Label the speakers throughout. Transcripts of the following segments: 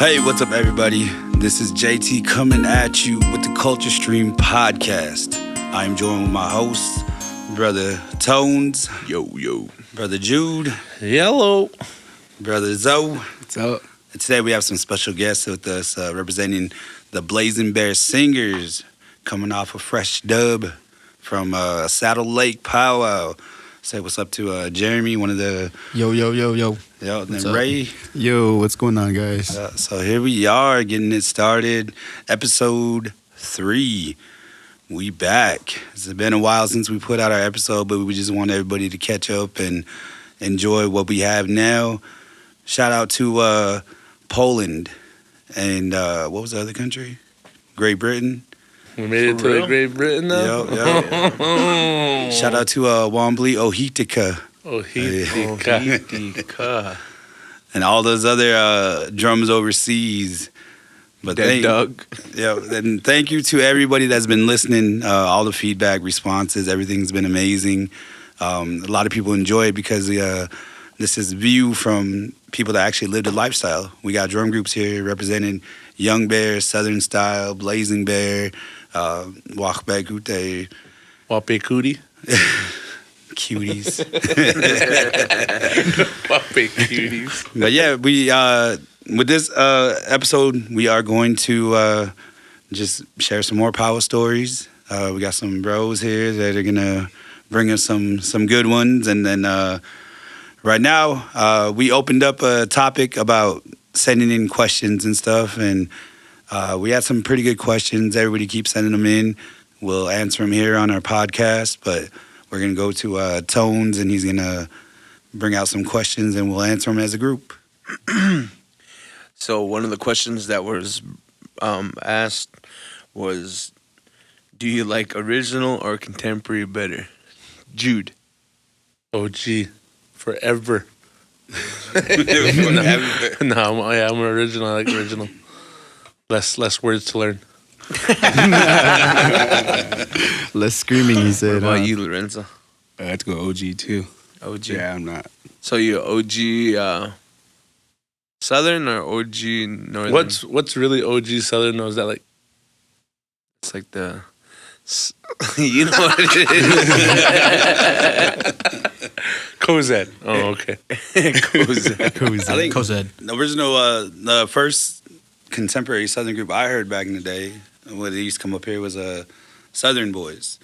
Speaker 1: Hey, what's up, everybody? This is JT coming at you with the Culture Stream podcast. I'm joined with my hosts, Brother Tones.
Speaker 2: Yo.
Speaker 1: Brother Jude.
Speaker 3: Yellow.
Speaker 1: Brother Zoe.
Speaker 2: What's up?
Speaker 1: And today we have some special guests with us representing the Blazing Bear Singers, coming off a fresh dub from Saddle Lake Powwow. Say what's up to Geramey, one of the...
Speaker 4: Yo.
Speaker 1: Yo, then Rae.
Speaker 2: Yo, what's going on, guys?
Speaker 1: So here we are, getting it started. Episode 3. We back. It's been a while since we put out our episode, but we just want everybody to catch up and enjoy what we have now. Shout out to Poland and what was the other country? Great Britain.
Speaker 3: We made it to Great Britain now?
Speaker 1: Yo. Shout out to Wombly Ohitika.
Speaker 3: Ohitika.
Speaker 1: And all those other drums overseas. But
Speaker 2: Doug.
Speaker 1: And thank you to everybody that's been listening. All the feedback, responses, everything's been amazing. A lot of people enjoy it because this is view from people that actually live the lifestyle. We got drum groups here representing Young Bear, Southern Style, Blazing Bear, Wapekute.
Speaker 3: Wapekute.
Speaker 1: Cuties.
Speaker 3: Wapekuties.
Speaker 1: But yeah, we with this episode, we are going to just share some more power stories. We got some bros here that are gonna bring us some good ones, and then right now we opened up a topic about sending in questions and stuff, and we had some pretty good questions. Everybody keeps sending them in. We'll answer them here on our podcast, but we're going to go to Tones, and he's going to bring out some questions, and we'll answer them as a group.
Speaker 2: So one of the questions that was asked was, do you like original or contemporary better? Jude.
Speaker 3: OG. Forever.
Speaker 1: Forever.
Speaker 3: No, I'm original. I like original. Less words to learn.
Speaker 5: Less screaming, he said.
Speaker 2: What about you, Lorenzo?
Speaker 5: I have to go OG too.
Speaker 2: OG?
Speaker 5: Yeah, I'm not.
Speaker 2: So you OG Southern or OG Northern?
Speaker 3: What's really OG Southern? Or is that like...
Speaker 2: It's like the... You know what it is?
Speaker 3: Cozad. Oh, okay.
Speaker 2: Cozad.
Speaker 1: I think
Speaker 4: Cozad.
Speaker 1: the original, the first contemporary Southern group I heard back in the day, when they used to come up here, was Southern Boys.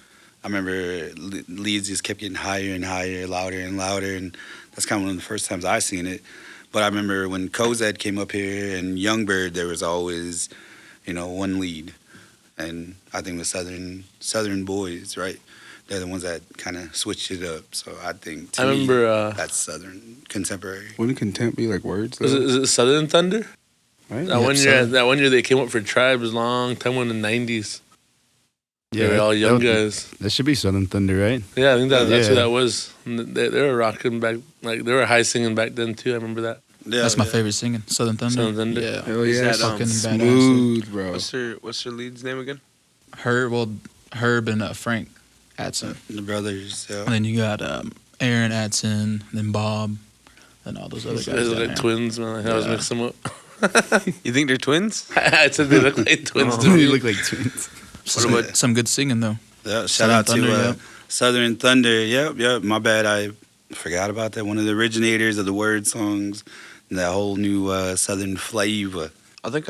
Speaker 1: I remember leads just kept getting higher and higher, louder and louder, and that's kind of one of the first times I seen it. But I remember when Cozad came up here and Youngbird, there was always, one lead. And I think the Southern Boys, right? They're the ones that kind of switched it up. So I think to me, that's Southern contemporary.
Speaker 5: Wouldn't contempt be like words?
Speaker 3: Is it Southern Thunder?
Speaker 5: Right?
Speaker 3: That one year they came up for Tribes, long time in the 90s.
Speaker 5: Yeah,
Speaker 3: they were all young guys.
Speaker 5: That should be Southern Thunder, right?
Speaker 3: Yeah, I think that's who that was. They were rocking back, like they were high singing back then too. I remember that.
Speaker 1: Yeah,
Speaker 4: That's my favorite singing. Southern Thunder.
Speaker 3: Southern Thunder.
Speaker 4: Yeah.
Speaker 5: Hell yeah,
Speaker 2: that,
Speaker 4: fucking badass.
Speaker 5: smooth, bro.
Speaker 2: What's your lead's name again?
Speaker 4: Herb and Frank Adson.
Speaker 1: The brothers. Yeah.
Speaker 4: And then you got Aaron Adson, then Bob, and all those other guys.
Speaker 3: They look
Speaker 4: down
Speaker 3: like
Speaker 4: there.
Speaker 3: twins, man. I always mix them up.
Speaker 2: You think they're twins?
Speaker 3: I said they look like twins to
Speaker 5: They
Speaker 3: me.
Speaker 5: look like twins.
Speaker 4: Some good singing though.
Speaker 1: Yeah, shout
Speaker 4: Southern
Speaker 1: out to
Speaker 4: Thunder, yep.
Speaker 1: Southern Thunder. Yep. My bad. I forgot about that. One of the originators of the word songs. That whole new Southern flavor.
Speaker 2: I think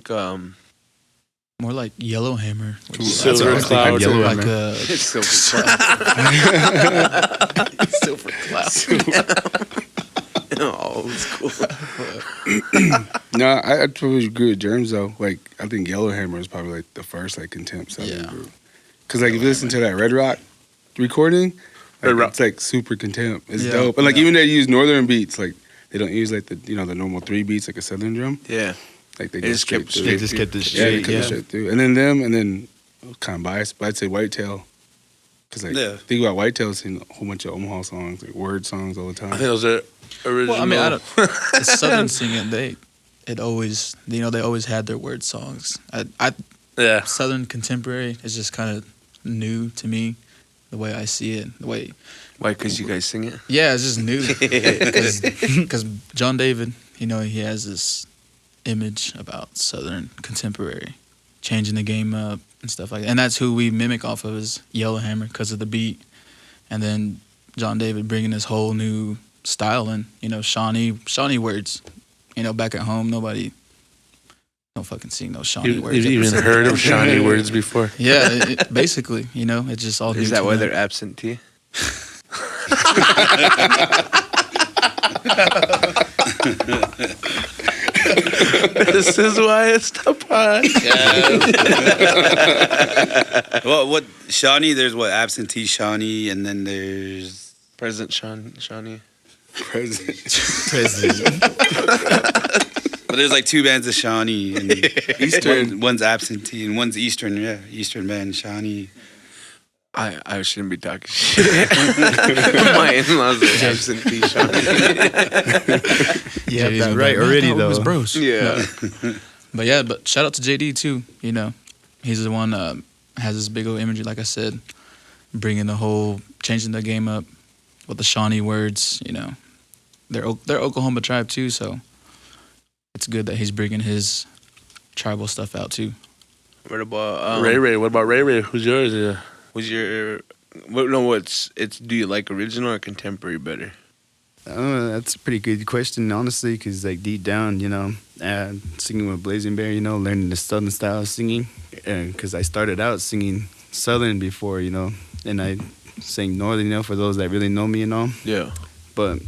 Speaker 4: More like Yellowhammer.
Speaker 3: Silver Cloud.
Speaker 4: Like
Speaker 2: it's Silver Cloud.
Speaker 4: Silver Cloud.
Speaker 2: Oh, it's cool.
Speaker 5: No, I totally agree with Germs though. Like, I think Yellowhammer is probably like the first like contempt Southern group. Because like if you listen to that Red Rock recording, it's like super contempt. It's dope. And like even they use Northern beats, like they don't use like the the normal 3 beats like a Southern drum.
Speaker 2: Yeah.
Speaker 5: Like they
Speaker 2: just kept
Speaker 5: through.
Speaker 2: straight.
Speaker 5: They
Speaker 4: just kept it
Speaker 5: Yeah, they
Speaker 4: straight.
Speaker 5: kept it straight through. And then kind of biased, but I'd say Whitetail. Because like think about Whitetail, sing a whole bunch of Omaha songs, like word songs all the time.
Speaker 3: I think those are original.
Speaker 4: Well, I mean, I don't. The Southern singing, they always had their word songs.
Speaker 3: Yeah.
Speaker 4: Southern contemporary is just kind of new to me, the way I see it. The way.
Speaker 2: Why? Because you guys sing it?
Speaker 4: Yeah, it's just new. Because John David, he has this image about Southern contemporary, changing the game up and stuff like that. And that's who we mimic off of is Yellowhammer because of the beat. And then John David bringing this whole new style in, Shawnee words. Back at home, nobody don't fucking sing those Shawnee words.
Speaker 3: You've even heard of Shawnee words before?
Speaker 4: Yeah, basically, it's just all.
Speaker 2: Is that why they're absentee?
Speaker 3: This is why it's the podcast.
Speaker 1: Well, what Shawnee? There's absentee Shawnee, and then there's
Speaker 2: President Shawnee.
Speaker 5: President.
Speaker 1: But there's like two bands of Shawnee, and
Speaker 5: Eastern.
Speaker 1: one's absentee and one's Eastern. Yeah, Eastern band Shawnee.
Speaker 2: I shouldn't be talking shit. My in-laws are absentee Shawnee.
Speaker 6: You have that right already, though.
Speaker 4: Bros.
Speaker 2: Yeah.
Speaker 4: But shout out to JD too. He's the one has this big old imagery, like I said, bringing changing the game up with the Shawnee words. They're Oklahoma tribe too, so it's good that he's bringing his tribal stuff out too.
Speaker 2: What about
Speaker 3: Ray? What about Ray? Who's yours? Yeah.
Speaker 2: Was your it's do you like original or contemporary better?
Speaker 6: That's a pretty good question, honestly, because like deep down, singing with Blazing Bear, learning the Southern style of singing, because I started out singing Southern before, and I sang Northern, for those that really know me and all.
Speaker 2: Yeah.
Speaker 6: But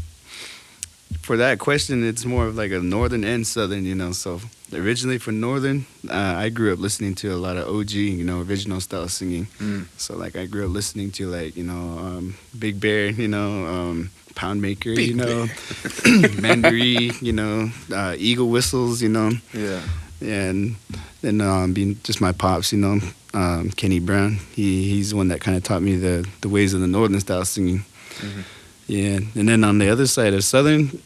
Speaker 6: for that question, it's more of like a Northern and Southern, so originally for Northern, I grew up listening to a lot of OG, original style singing. So like I grew up listening to like, Big Bear, Pound Maker, Mandaree, Eagle Whistles,
Speaker 2: Yeah.
Speaker 6: And then being just my pops, Kenny Brown, he's the one that kind of taught me the ways of the Northern style singing.
Speaker 2: Mm-hmm.
Speaker 6: Yeah, and then on the other side of Southern,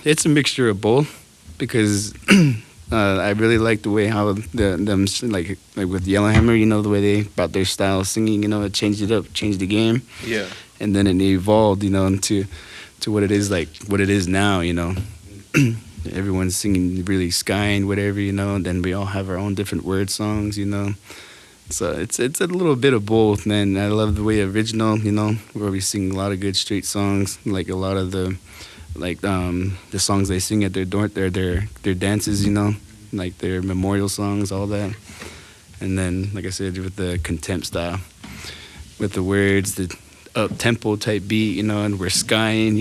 Speaker 6: it's a mixture of both because I really like the way how them like with Yellowhammer, the way they brought their style of singing, it changed it up, changed the game.
Speaker 2: Yeah.
Speaker 6: And then it evolved, into what it is now, Everyone's singing really sky and whatever, and then we all have our own different word songs, So it's a little bit of both, man. I love the way original, where we sing a lot of good straight songs, like a lot of the songs they sing at their dances, like their memorial songs, all that. And then, like I said, with the contempt style, with the words, the up tempo type beat, and we're skying,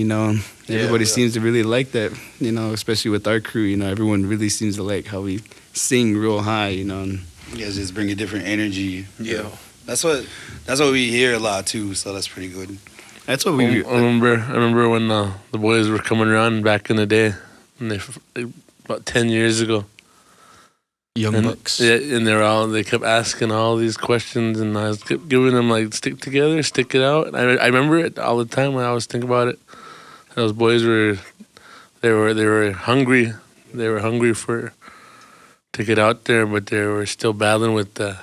Speaker 6: Everybody seems to really like that, especially with our crew, everyone really seems to like how we sing real high, And
Speaker 1: You guys just bring a different energy.
Speaker 2: Yeah.
Speaker 1: That's what we hear a lot too. So that's pretty good.
Speaker 6: that's what we.
Speaker 3: I remember when the boys were coming around back in the day, and about 10 years ago.
Speaker 4: Young
Speaker 3: And,
Speaker 4: Bucks.
Speaker 3: yeah, and they kept asking all these questions, and I was giving them like stick together, stick it out. And I remember it all the time when I was thinking about it. Those boys were hungry. They were hungry to get out there, but they were still battling with the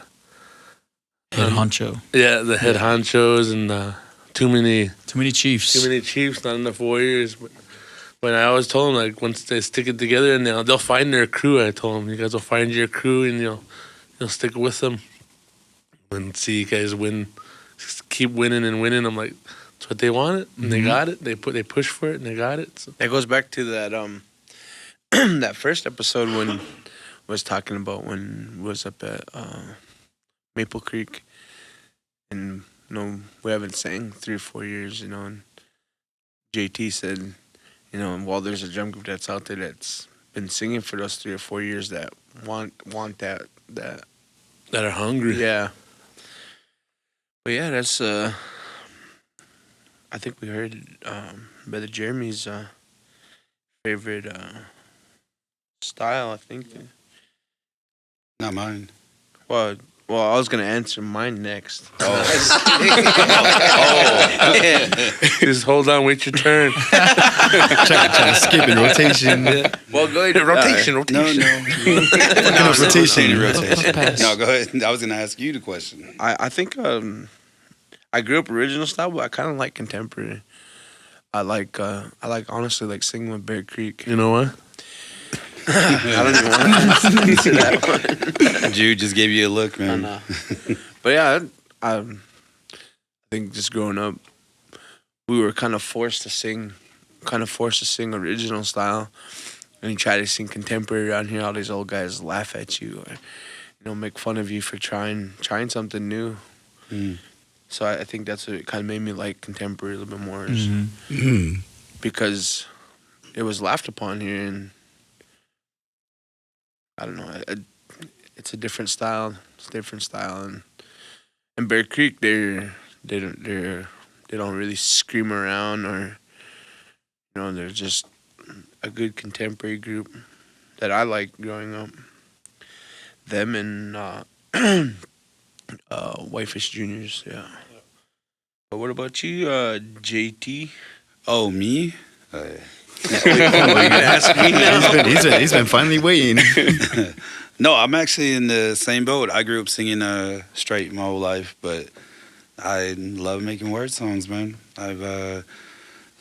Speaker 4: Head honcho.
Speaker 3: Yeah, the head honchos and too many
Speaker 4: Chiefs.
Speaker 3: not enough warriors. But when I always told them, like, once they stick it together and they'll find their crew, I told them, you guys will find your crew and you'll stick with them and see you guys win, just keep winning and winning. I'm like, that's what they wanted, and they got it. They pushed for it, and they got it. So.
Speaker 2: That goes back to that that first episode when was talking about when was up at Maple Creek, and we haven't sang 3 or 4 years, and JT said, while there's a drum group that's out there that's been singing for those 3 or 4 years that want that
Speaker 3: That are hungry.
Speaker 2: yeah. But yeah, that's I think we heard Brother Jeremy's favorite style. I think.
Speaker 1: Not mine.
Speaker 2: Well, I was gonna answer mine next.
Speaker 3: Just hold on, wait your turn.
Speaker 6: trying to skip in rotation.
Speaker 2: Well, go ahead. Rotation.
Speaker 1: No.
Speaker 6: Rotation.
Speaker 1: No, go ahead. I was gonna ask you the question.
Speaker 2: I think I grew up original style, but I kind of like contemporary. I like honestly like singing with Bear Creek.
Speaker 3: You know what?
Speaker 2: I don't even want to answer that one.
Speaker 1: Jude just gave you a look, man.
Speaker 2: No. But yeah, I think just growing up, we were kind of forced to sing original style. And you try to sing contemporary around here, all these old guys laugh at you or, make fun of you for trying something new.
Speaker 1: Mm.
Speaker 2: So I think that's what kind of made me like contemporary a little bit more, is because it was laughed upon here, and I don't know, it's a different style. It's a different style, and Bear Creek, they don't really scream around, or they're just a good contemporary group that I liked growing up. Them and Whitefish Juniors, yeah. But what about you, JT?
Speaker 1: Oh, me?
Speaker 2: You gonna ask me now?
Speaker 6: He's been finally waiting.
Speaker 1: No, I'm actually in the same boat. I grew up singing straight my whole life, but I love making word songs, man. I've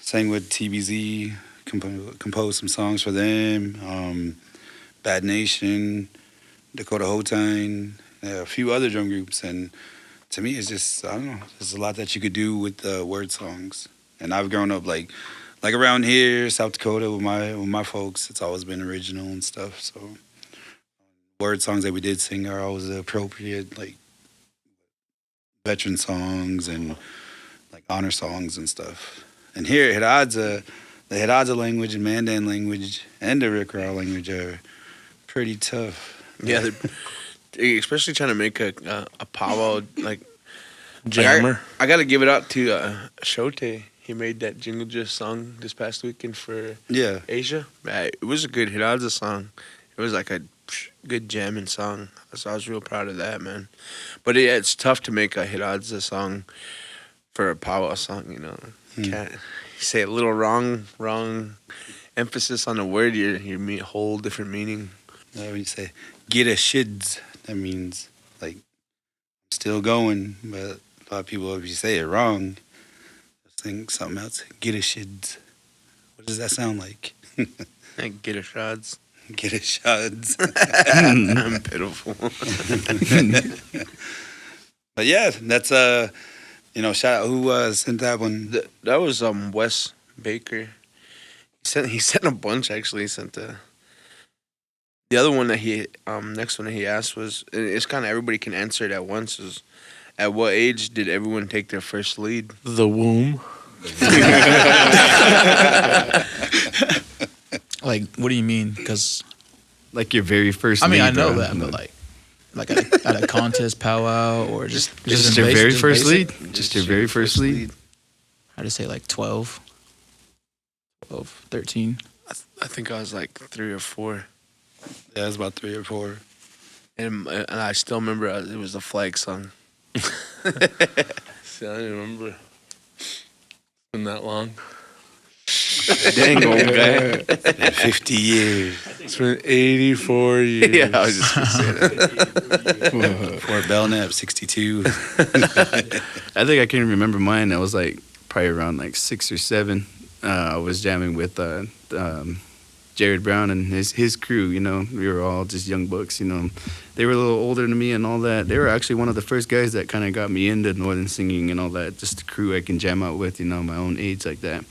Speaker 1: sang with TBZ, composed some songs for them, Bad Nation, Dakota Hotine, a few other drum groups, and to me, it's just, I don't know, there's a lot that you could do with word songs. And I've grown up like around here, South Dakota, with my folks. It's always been original and stuff. So word songs that we did sing are always appropriate, like veteran songs and like honor songs and stuff. And here, the Hidatsa language and Mandan language and the Rikra language are pretty tough.
Speaker 2: Yeah, especially trying to make a powwow like
Speaker 3: Jammer.
Speaker 2: I got to give it out to Shote. He made that Jingle Just song this past weekend for Asia. It was a good Hidatsa song. It was like a good jamming song. So I was real proud of that, man. But it's tough to make a Hidatsa song for a powwow song, You can't say a little wrong emphasis on a word, you mean a whole different meaning.
Speaker 1: When you say get a shids, that means like still going. But a lot of people, if you say it wrong, think something else. Get a shids. What does that sound like?
Speaker 2: Like get a shots.
Speaker 1: Get a shots.
Speaker 2: I'm pitiful.
Speaker 1: But yeah, that's shout out. Who sent that one?
Speaker 2: That was Wes Baker. He sent a bunch actually. He sent the other one that he next one that he asked was, it's kind of everybody can answer it at once, is at what age did everyone take their first lead?
Speaker 3: The womb.
Speaker 4: Like, what do you mean? Because
Speaker 6: like your very first.
Speaker 4: I mean,
Speaker 6: lead,
Speaker 4: I know
Speaker 6: bro.
Speaker 4: that, but like at a contest, powwow, or just
Speaker 6: your very
Speaker 4: just
Speaker 6: first
Speaker 4: basic?
Speaker 6: lead. Just your very first lead.
Speaker 4: I'd just say like 12, 13.
Speaker 2: I think I was like 3 or 4.
Speaker 1: Yeah, it was about 3 or 4.
Speaker 2: And I still remember it was the flag song.
Speaker 3: See, I don't remember. It's been that long.
Speaker 2: Dang, old guy.
Speaker 1: It's been 50 years.
Speaker 3: It's been 84 years.
Speaker 2: Yeah, I was just going to say that.
Speaker 1: Fort Belknap, 62.
Speaker 6: I think I can remember mine. I was like probably around like 6 or 7. I was jamming with Jared Brown and his crew. We were all just young bucks. They were a little older than me and all that. They were actually one of the first guys that kind of got me into northern singing and all that. Just a crew I can jam out with. My own age like that.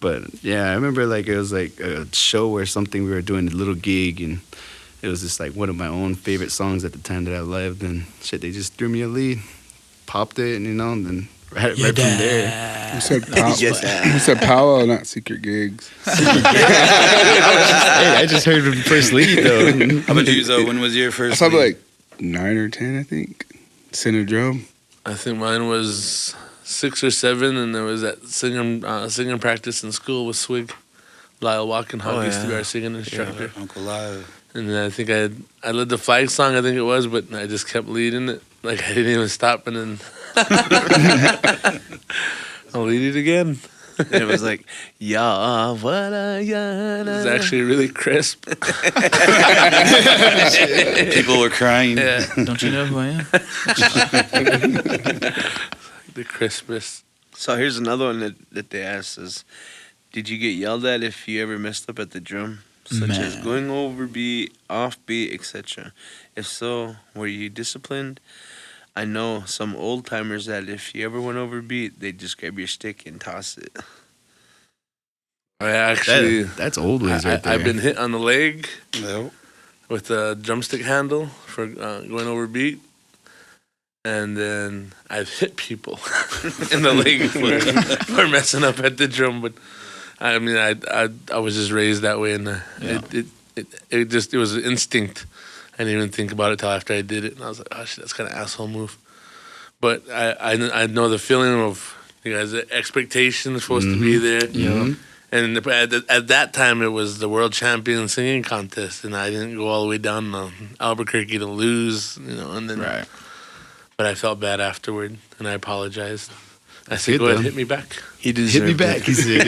Speaker 6: But yeah, I remember like it was like a show or something. We were doing a little gig, and it was just like one of my own favorite songs at the time that I loved. And shit, they just threw me a lead, popped it, and then right from there.
Speaker 5: You said you said powwow, not secret gigs.
Speaker 6: Hey, I just heard the first lead though.
Speaker 1: How about you, Zoe? When was your
Speaker 5: I
Speaker 1: first?
Speaker 5: was probably
Speaker 1: lead?
Speaker 5: like 9 or 10, I think. Center drum.
Speaker 3: I think mine was 6 or 7, and there was that singing practice in school with Swig. Lyle Walkenhog used to be our singing instructor.
Speaker 1: Yeah, Uncle Lyle.
Speaker 3: And then I think I led the flag song, I think it was, but I just kept leading it. Like I didn't even stop, and then I'll lead it again.
Speaker 2: And it was like, ya, wada, ya.
Speaker 3: It was actually really crisp.
Speaker 1: People were crying.
Speaker 3: Yeah,
Speaker 4: Don't you know who I am?
Speaker 3: the crispest.
Speaker 2: So here's another one that they asked is, did you get yelled at if you ever messed up at the drum? such as
Speaker 4: Man.
Speaker 2: going over beat, off beat, etc.? If so, were you disciplined? I know some old timers that if you ever went over beat, they'd just grab your stick and toss it.
Speaker 3: I actually,
Speaker 6: That's old ways right there.
Speaker 3: I've been hit on the leg
Speaker 1: No.
Speaker 3: with a drumstick handle for going over beat. And then I've hit people in the leg for messing up at the drum. But I mean, I was just raised that way, and it was an instinct. I didn't even think about it till after I did it, and I was like, "Oh shit, that's kind of asshole move." But I know the feeling of you guys' expectations supposed to be there.
Speaker 4: Yeah.
Speaker 3: And at that time, it was the world champion singing contest, and I didn't go all the way down to Albuquerque to lose, and then.
Speaker 4: Right.
Speaker 3: But I felt bad afterward, and I apologized. I said,
Speaker 6: good,
Speaker 3: "Go ahead,
Speaker 6: though.
Speaker 3: hit me back.
Speaker 2: He deserved
Speaker 6: Hit me back,
Speaker 2: it.
Speaker 6: he said.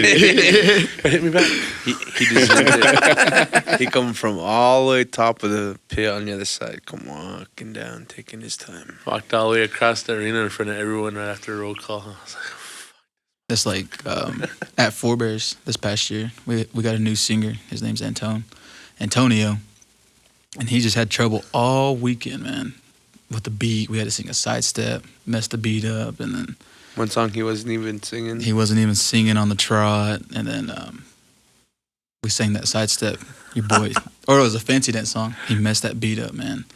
Speaker 3: Hit me back."
Speaker 2: He deserved it. He come from all the way top of the pit on the other side, come walking down, taking his time.
Speaker 3: Walked all the way across the arena in front of everyone right after a roll call. I was like,
Speaker 4: That's like at Four Bears this past year. We got a new singer. His name's Antonio, and he just had trouble all weekend, man. With the beat, we had to sing a sidestep, messed the beat up, and then
Speaker 2: One song he wasn't even singing.
Speaker 4: he wasn't even singing on the trot, and then we sang that sidestep. Your boy, or it was a fancy dance song. He messed that beat up, man.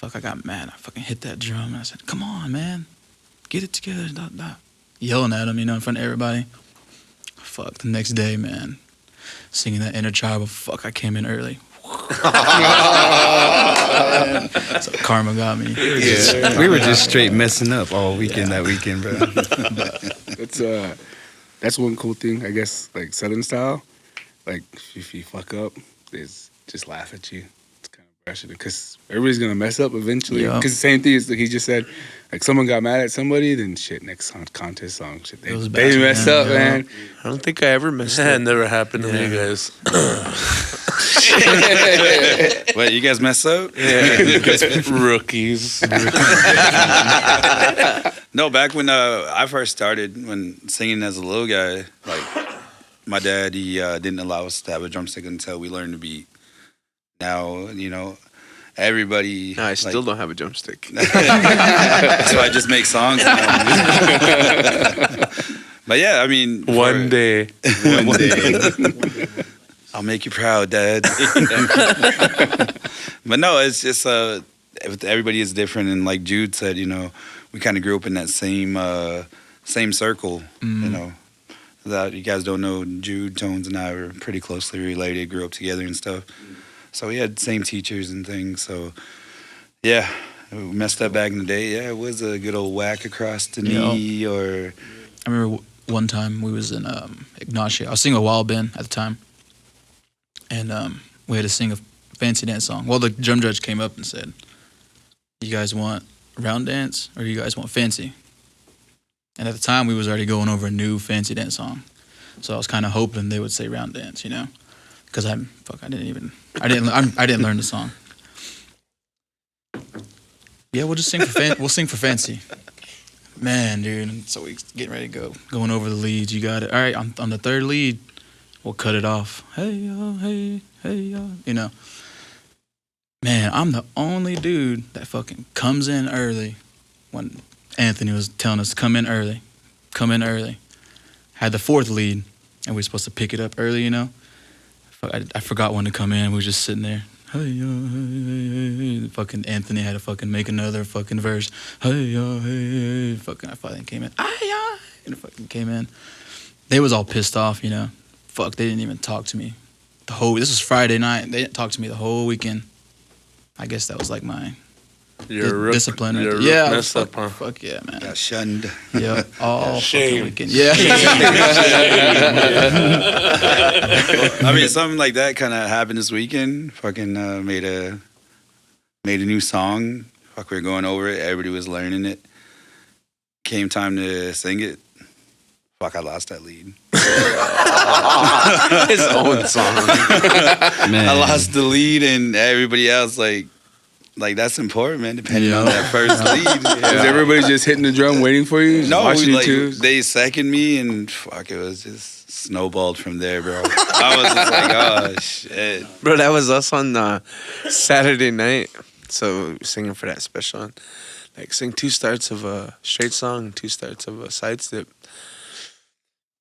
Speaker 4: I got mad. I fucking hit that drum, and I said, "Come on, man, get it together." Yelling at him, in front of everybody. Fuck, the next day, man, singing that inner child, but fuck, I came in early. So karma got me.
Speaker 6: We were just straight messing up all weekend that weekend, bro.
Speaker 5: That's one cool thing, I guess, like Southern style. Like if you fuck up, they just laugh at you. It's kind of pressure because everybody's gonna mess up eventually.
Speaker 4: Yeah.
Speaker 5: Because the same thing is like he just said, like someone got mad at somebody, then shit, next contest song, shit,
Speaker 4: It was
Speaker 5: they
Speaker 4: bad,
Speaker 5: messed
Speaker 4: man.
Speaker 5: up,
Speaker 4: Yeah.
Speaker 5: man.
Speaker 2: I don't think I ever missed
Speaker 3: "That
Speaker 2: it.
Speaker 3: never happened to me, guys."
Speaker 1: Wait, you guys mess up?
Speaker 3: Rookies.
Speaker 1: No, back when I first started, when singing as a little guy, like my dad, he didn't allow us to have a drumstick until we learned to beat. Now, everybody.
Speaker 2: No, I still don't have a drumstick.
Speaker 1: That's why I just make songs now. But yeah, I mean,
Speaker 3: One day.
Speaker 1: one day, I'll make you proud, Dad. But no, it's just everybody is different, and like Jude said, we kind of grew up in that same circle. That you guys don't know, Jude, Jones, and I were pretty closely related, grew up together and stuff. So we had same teachers and things. So yeah, we messed up back in the day. Yeah, it was a good old whack across the knee, or
Speaker 4: I remember one time we was in Ignacio. I was singing a wild band at the time, and we had to sing a fancy dance song. Well, the drum judge came up and said, "You guys want round dance or you guys want fancy?" And at the time, we was already going over a new fancy dance song, so I was kind of hoping they would say round dance, because I didn't learn the song. Yeah, we'll just sing we'll sing for fancy. Man, dude, and so we getting ready to go. Going over the leads, you got it. All right, on the third lead, we'll cut it off. Hey, yo, hey, yo. Man, I'm the only dude that fucking comes in early when Anthony was telling us to come in early. Come in early. Had the fourth lead, and we were supposed to pick it up early, I forgot when to come in. We were just sitting there. Hey, yo, hey, hey. Fucking Anthony had to fucking make another fucking verse. Hey, yo, hey, hey. Fucking I fucking came in. Ay, yo. And it fucking came in. They was all pissed off, Fuck, they didn't even talk to me. This was Friday night. They didn't talk to me the whole weekend. I guess that was like my discipline.
Speaker 3: You're
Speaker 4: Right there. Yeah,
Speaker 3: messed up, huh?
Speaker 4: Fuck yeah, man.
Speaker 1: got shunned.
Speaker 4: Yeah, all
Speaker 3: Shame.
Speaker 4: fucking weekend. Yeah.
Speaker 1: I mean, something like that kind of happened this weekend. Fucking made a new song. Fuck, we were going over it. Everybody was learning it. Came time to sing it. Fuck, I lost that lead.
Speaker 2: His own song.
Speaker 6: Man.
Speaker 1: I lost the lead, and everybody else like that's important, man. Depending on that first lead.
Speaker 5: Is everybody just hitting the drum waiting for you? Just
Speaker 1: No,
Speaker 5: watching you too?
Speaker 1: they second me, and fuck, it was just snowballed from there, bro. I was just like, oh shit.
Speaker 2: Bro, that was us on Saturday night. So singing for that special, and like sing 2 starts of a straight song, 2 starts of a side step.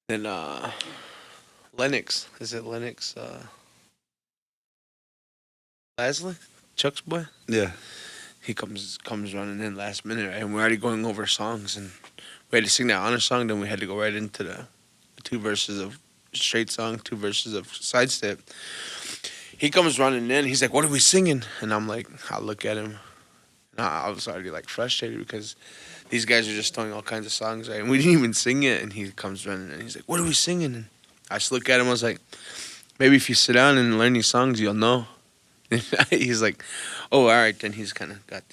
Speaker 2: Then Lennox, is it Lennox? Leslie, Chuck's boy.
Speaker 1: Yeah.
Speaker 2: He comes running in last minute, right? And we're already going over songs, and we had to sing that honor song. Then we had to go right into the 2 verses of straight song, 2 verses of side step. He comes running in. He's like, "What are we singing?" And I'm like, I look at him. And I was already like frustrated because these guys are just throwing all kinds of songs, right? And we didn't even sing it. And he comes running in. He's like, "What are we singing?" And I just look at him. I was like, "Maybe if you sit down and learn these songs, you'll know." And he's like, "Oh, all right." Then he's kind of got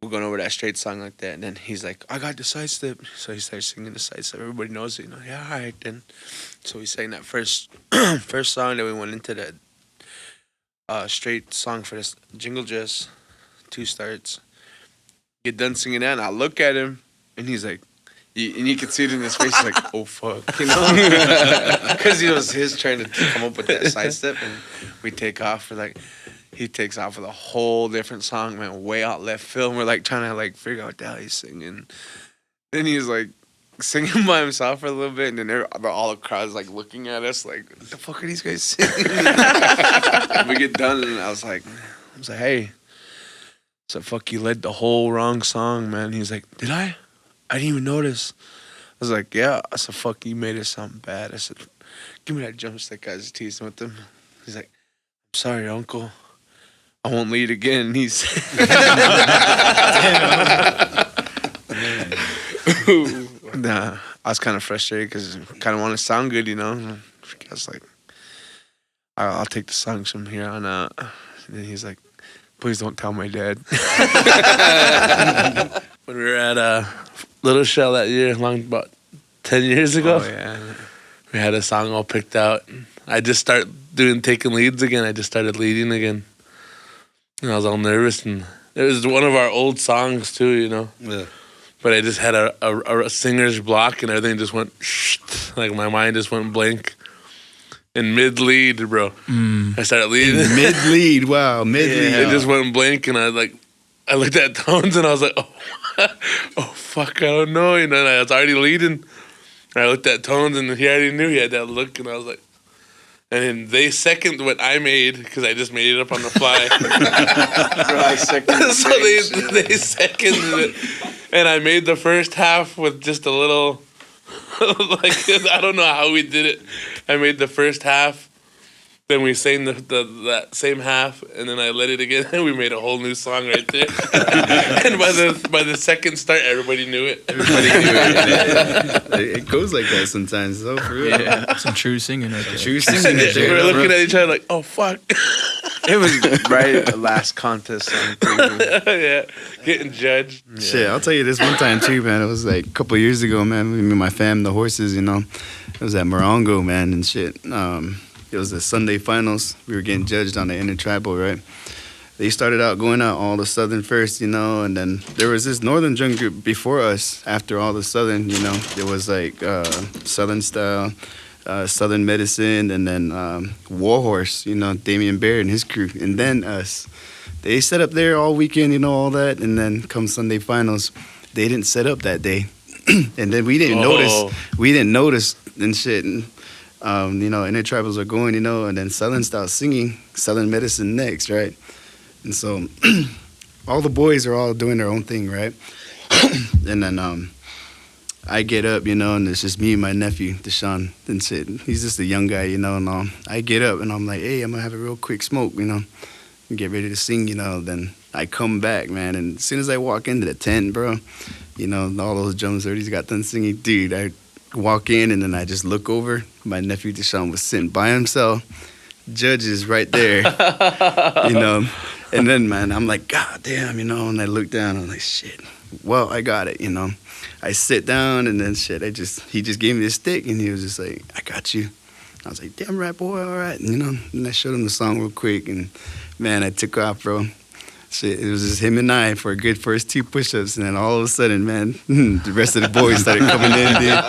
Speaker 2: we're going over that straight song like that. And then he's like, "I got the side step." So he starts singing the side step. Everybody knows it, you know. Yeah, all right then. So we sang that first song. Then we went into the straight song for this jingle dress, 2 starts. Get done singing that, and I look at him, and he's like, and you can see it in his face, he's like, "Oh fuck," you know, because it was his trying to come up with that side step, and we take off for like. He takes off with a whole different song, man, way out left field. We're like trying to like figure out what the hell he's singing. Then he's like singing by himself for a little bit, and then all the crowd's like looking at us like, "What the fuck are these guys singing?" We get done, and I was like, "Hey," so fuck, you led the whole wrong song, man. He's like, "Did I? I didn't even notice." I was like, "Yeah." I said, "Fuck, you made it sound bad." I said, "Give me that drumstick." I was teasing with him. He's like, "I'm sorry, uncle. I won't lead again." He's nah. I was kind of frustrated because I kind of want to sound good, you know. I was like, I'll take the songs from here on out. And then he's like, "Please don't tell my dad."
Speaker 3: When we were at Little Shell that year, about 10 years ago,
Speaker 2: Oh yeah.
Speaker 3: we had a song all picked out. I just started taking leads again. I just started leading again. And I was all nervous, and it was one of our old songs too, you know.
Speaker 1: Yeah.
Speaker 3: But I just had a singer's block, and everything just went like my mind just went blank. In mid lead, bro, I started leading.
Speaker 6: Mid lead, wow, mid lead.
Speaker 3: It just went blank, and I looked at tones, and I was like, oh fuck, I don't know, you know. And I was already leading. And I looked at tones, and he already knew. He had that look, and I was like. And then they second what I made because I just made it up on the fly. So they seconded it, and I made the first half with just a little, like I don't know how we did it. I made the first half, then we sang that same half, and then I let it again, and we made a whole new song right there. And by the second start, everybody knew it.
Speaker 6: It goes like that sometimes, though, for real.
Speaker 4: Yeah, some true singing right there.
Speaker 6: True singing.
Speaker 3: We were looking at each other like, "Oh fuck."
Speaker 2: It was right at the last contest.
Speaker 3: Yeah, getting judged.
Speaker 2: Yeah.
Speaker 6: Shit, I'll tell you this one time too, man. It was like a couple of years ago, man. Me and my fam, the horses, you know. It was at Morongo, man, and shit. It was the Sunday finals. We were getting judged on the intertribal, right? They started out going out all the Southern first, you know, and then there was this Northern drum group before us. After all the Southern, you know, it was like Southern style, Southern medicine, and then Warhorse, you know, Damian Baird and his crew, and then us. They set up there all weekend, you know, all that, and then come Sunday finals, they didn't set up that day, and then we didn't notice. We didn't notice and shit. And, you know, intertribals are going, you know, and then Southern style singing, Southern medicine next, right? And so all the boys are all doing their own thing, right? And then I get up, you know, and it's just me and my nephew, Deshaun, and shit. He's just a young guy, you know, and I get up and I'm like, "Hey, I'm gonna have a real quick smoke, you know, and get ready to sing, you know." Then I come back, man, and as soon as I walk into the tent, bro, you know, all those drums already got done singing. Dude, I walk in and then I just look over. My nephew Deshaun was sitting by himself. Judge is right there, you know. And then, man, I'm like, "God damn," you know. And I look down. I'm like, "Shit. Well, I got it," you know. I sit down and then shit. He just gave me this stick and he was just like, "I got you." I was like, "Damn right, boy, all right," you know. And I showed him the song real quick, and man, I took off, bro. Shit, it was just him and I for a good first 2 push-ups, and then all of a sudden, man, the rest of the boys started coming in, dude.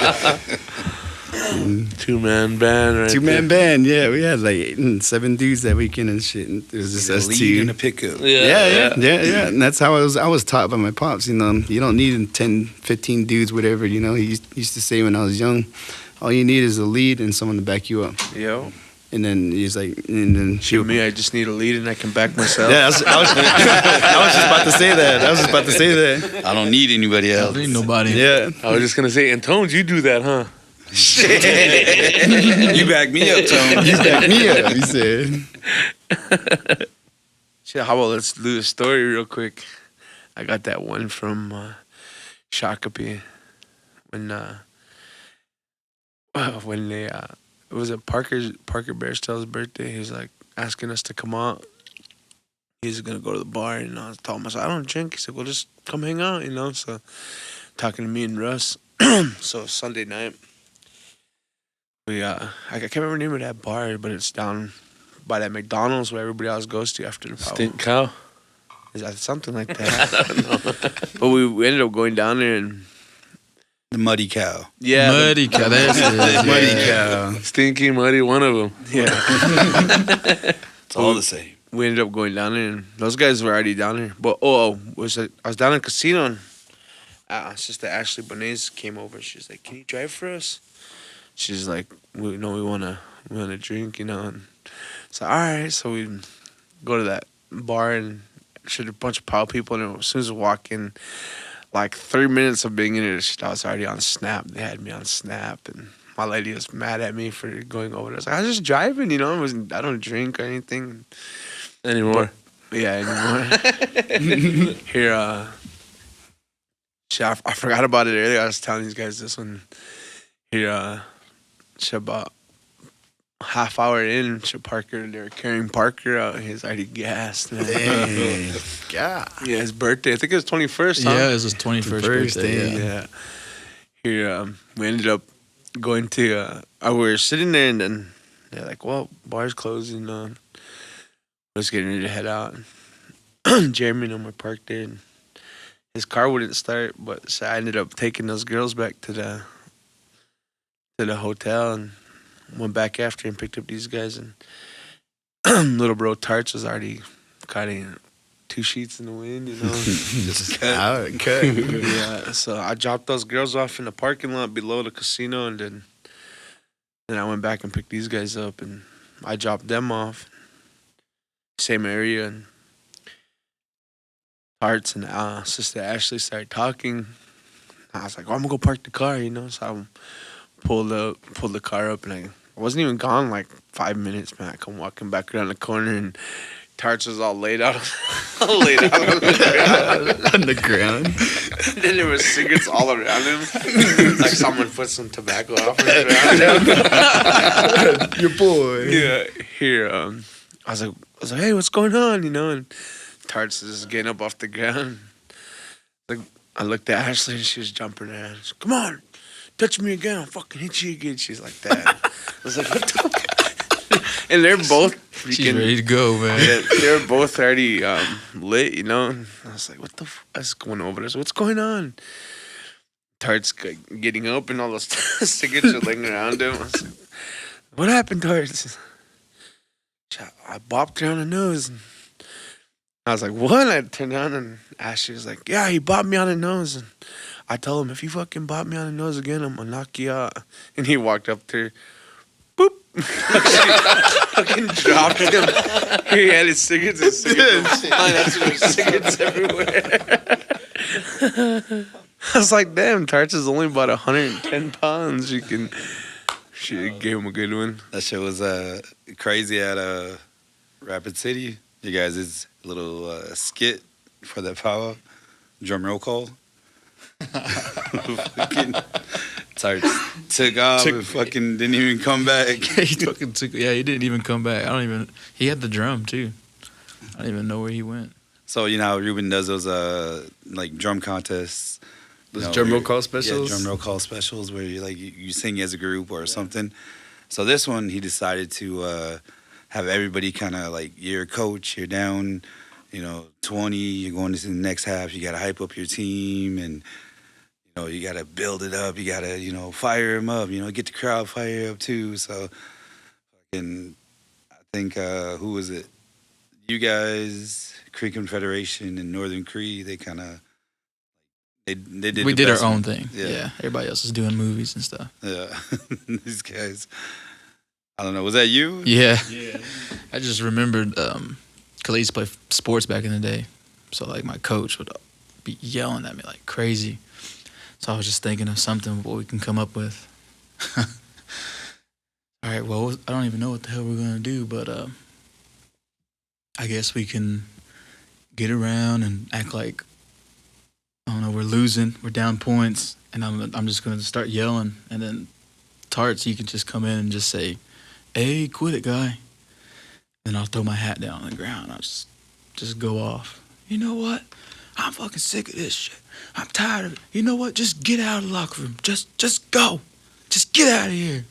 Speaker 3: 2-man band, right?
Speaker 6: 2-man band, yeah. We had like 7 dudes that weekend and shit. And it was just us
Speaker 1: lead
Speaker 6: two.
Speaker 1: and a pickup.
Speaker 6: Yeah. And that's how I was taught by my pops. You know, you don't need 10, 15 dudes, whatever. You know, he used to say when I was young, all you need is a lead and someone to back you up.
Speaker 2: Yo.
Speaker 6: And then he's like, and then
Speaker 2: Shoot me, I just need a lead and I can back myself.
Speaker 6: Yeah, I was just about to say that.
Speaker 1: I don't need anybody
Speaker 4: I
Speaker 1: else.
Speaker 4: don't need nobody.
Speaker 6: Yeah.
Speaker 3: I was just gonna say, and Tones, you do that, huh?
Speaker 1: You back me up, Tone.
Speaker 6: You back me up, he said.
Speaker 2: Shit, how about let's do the story real quick. I got that one from Shakopee when they it was at Parker Bearstell's birthday. He was like asking us to come out. He's gonna go to the bar, and I was telling him, I said, I don't drink. He said, well, just come hang out, you know. So talking to me and Russ. So Sunday night, we I can't remember the name of that bar, but it's down by that McDonald's where everybody else goes to after the powwow.
Speaker 3: Stink cow.
Speaker 2: Is that something like that? I don't know. But we ended up going down there and
Speaker 1: The Muddy Cow.
Speaker 2: yeah,
Speaker 4: Muddy cow. That's it.
Speaker 6: Muddy cow.
Speaker 3: Stinky, muddy, one of them.
Speaker 2: yeah.
Speaker 1: It's all the same.
Speaker 2: We ended up going down there, and those guys were already down there. But I was down in the casino, and Sister Ashley Bonet came over. She's like, "Can you drive for us?" She's like, "We wanna drink, you know." And so all right, so we go to that bar and shit, a bunch of powwow people, and as soon as we walk in, like 3 minutes of being in it, I was already on Snap. They had me on Snap, and my lady was mad at me for going over there. I was like, I was just driving, you know. I don't drink or anything
Speaker 3: Anymore.
Speaker 2: Yeah, anymore. Here, shit, I forgot about it earlier. I was telling these guys this one. Here, shit, about half hour in, they were carrying Parker out. He's already gassed. Man.
Speaker 6: God.
Speaker 2: Yeah, his birthday. I think it was 21st. Huh?
Speaker 4: Yeah, it was his 21st birthday.
Speaker 2: Yeah. Here, we ended up going to. We were sitting there, and then they're like, "Well, bar's closing." I was getting ready to head out. Geramey and I were parked there, and his car wouldn't start. But so I ended up taking those girls back to the hotel and went back after and picked up these guys. And little bro Tarts was already cutting 2 sheets in the wind, you know.
Speaker 1: Just cut.
Speaker 2: Yeah, so I dropped those girls off in the parking lot below the casino, and then I went back and picked these guys up, and I dropped them off, same area, and Tarts and Sister Ashley started talking. I was like, "Oh, I'm gonna go park the car," you know. So I pulled the car up, and I wasn't even gone like 5 minutes, man. I come walking back around the corner, and Tarts was all laid out, on
Speaker 6: On the ground.
Speaker 2: And then there was cigarettes all around him, like someone put some tobacco offers around him.
Speaker 6: Your boy.
Speaker 2: Yeah, here. I was like, "Hey, what's going on?" You know, and Tarts is just getting up off the ground. Like, I looked at Ashley, and she was jumping around. She's, "Come on, touch me again, I'll fucking hit you again." She's like that. I was like, "What the fuck?" And they're both freaking.
Speaker 4: She's ready to go, man.
Speaker 2: Yeah, they're both already lit, you know. And I was like, "What the?" I was going over there. So what's going on? Tarts getting up, and all those cigarettes are laying around him. I was like, "What happened, Tarts?" I bopped her on the nose. And I was like, "What?" I turned around, and Ashley was like, "Yeah, he bopped me on the nose." And I told him, "If you fucking bop me on the nose again, I'm gonna knock you out." And he walked up to her. Boop. Fucking dropped him. He had his cigarettes and cigarettes. That's what there's cigarettes everywhere. I was like, damn, Tarts is only about 110 pounds. She gave him a good one.
Speaker 1: That shit was crazy at Rapid City. You guys, it's a little skit for that powwow. Drum roll call. Fucking Tarts took off and fucking didn't even come back.
Speaker 4: He fucking took. Yeah, he didn't even come back. He had the drum too. I don't even know where he went.
Speaker 1: So you know how Ruben does those like drum contests.
Speaker 6: Those drum roll call specials?
Speaker 1: Yeah, drum roll call specials where you sing as a group or something. So this one he decided to have everybody kind of like, you're a coach, you're down, 20, you're going into the next half, you got to hype up your team and you gotta build it up. You gotta, fire him up. Get the crowd fired up too. So, and I think who was it? You guys, Cree Confederation and Northern Cree. They kind of they did.
Speaker 4: We
Speaker 1: the
Speaker 4: did our
Speaker 1: best
Speaker 4: own
Speaker 1: one.
Speaker 4: thing.
Speaker 1: Yeah.
Speaker 4: Yeah. Everybody else is doing movies and stuff.
Speaker 1: Yeah, these guys. I don't know. Was that you?
Speaker 4: Yeah. I just remembered, because I used to play sports back in the day. So, like, my coach would be yelling at me like crazy. So I was just thinking of something what we can come up with. All right, well, I don't even know what the hell we're going to do, but I guess we can get around and act like, I don't know, we're losing, we're down points, and I'm just going to start yelling. And then, Tarts, you can just come in and just say, "Hey, quit it, guy." Then I'll throw my hat down on the ground. I'll just go off. You know what? I'm fucking sick of this shit. I'm tired of it. You know what? Just get out of the locker room. Just go. Just get out of here.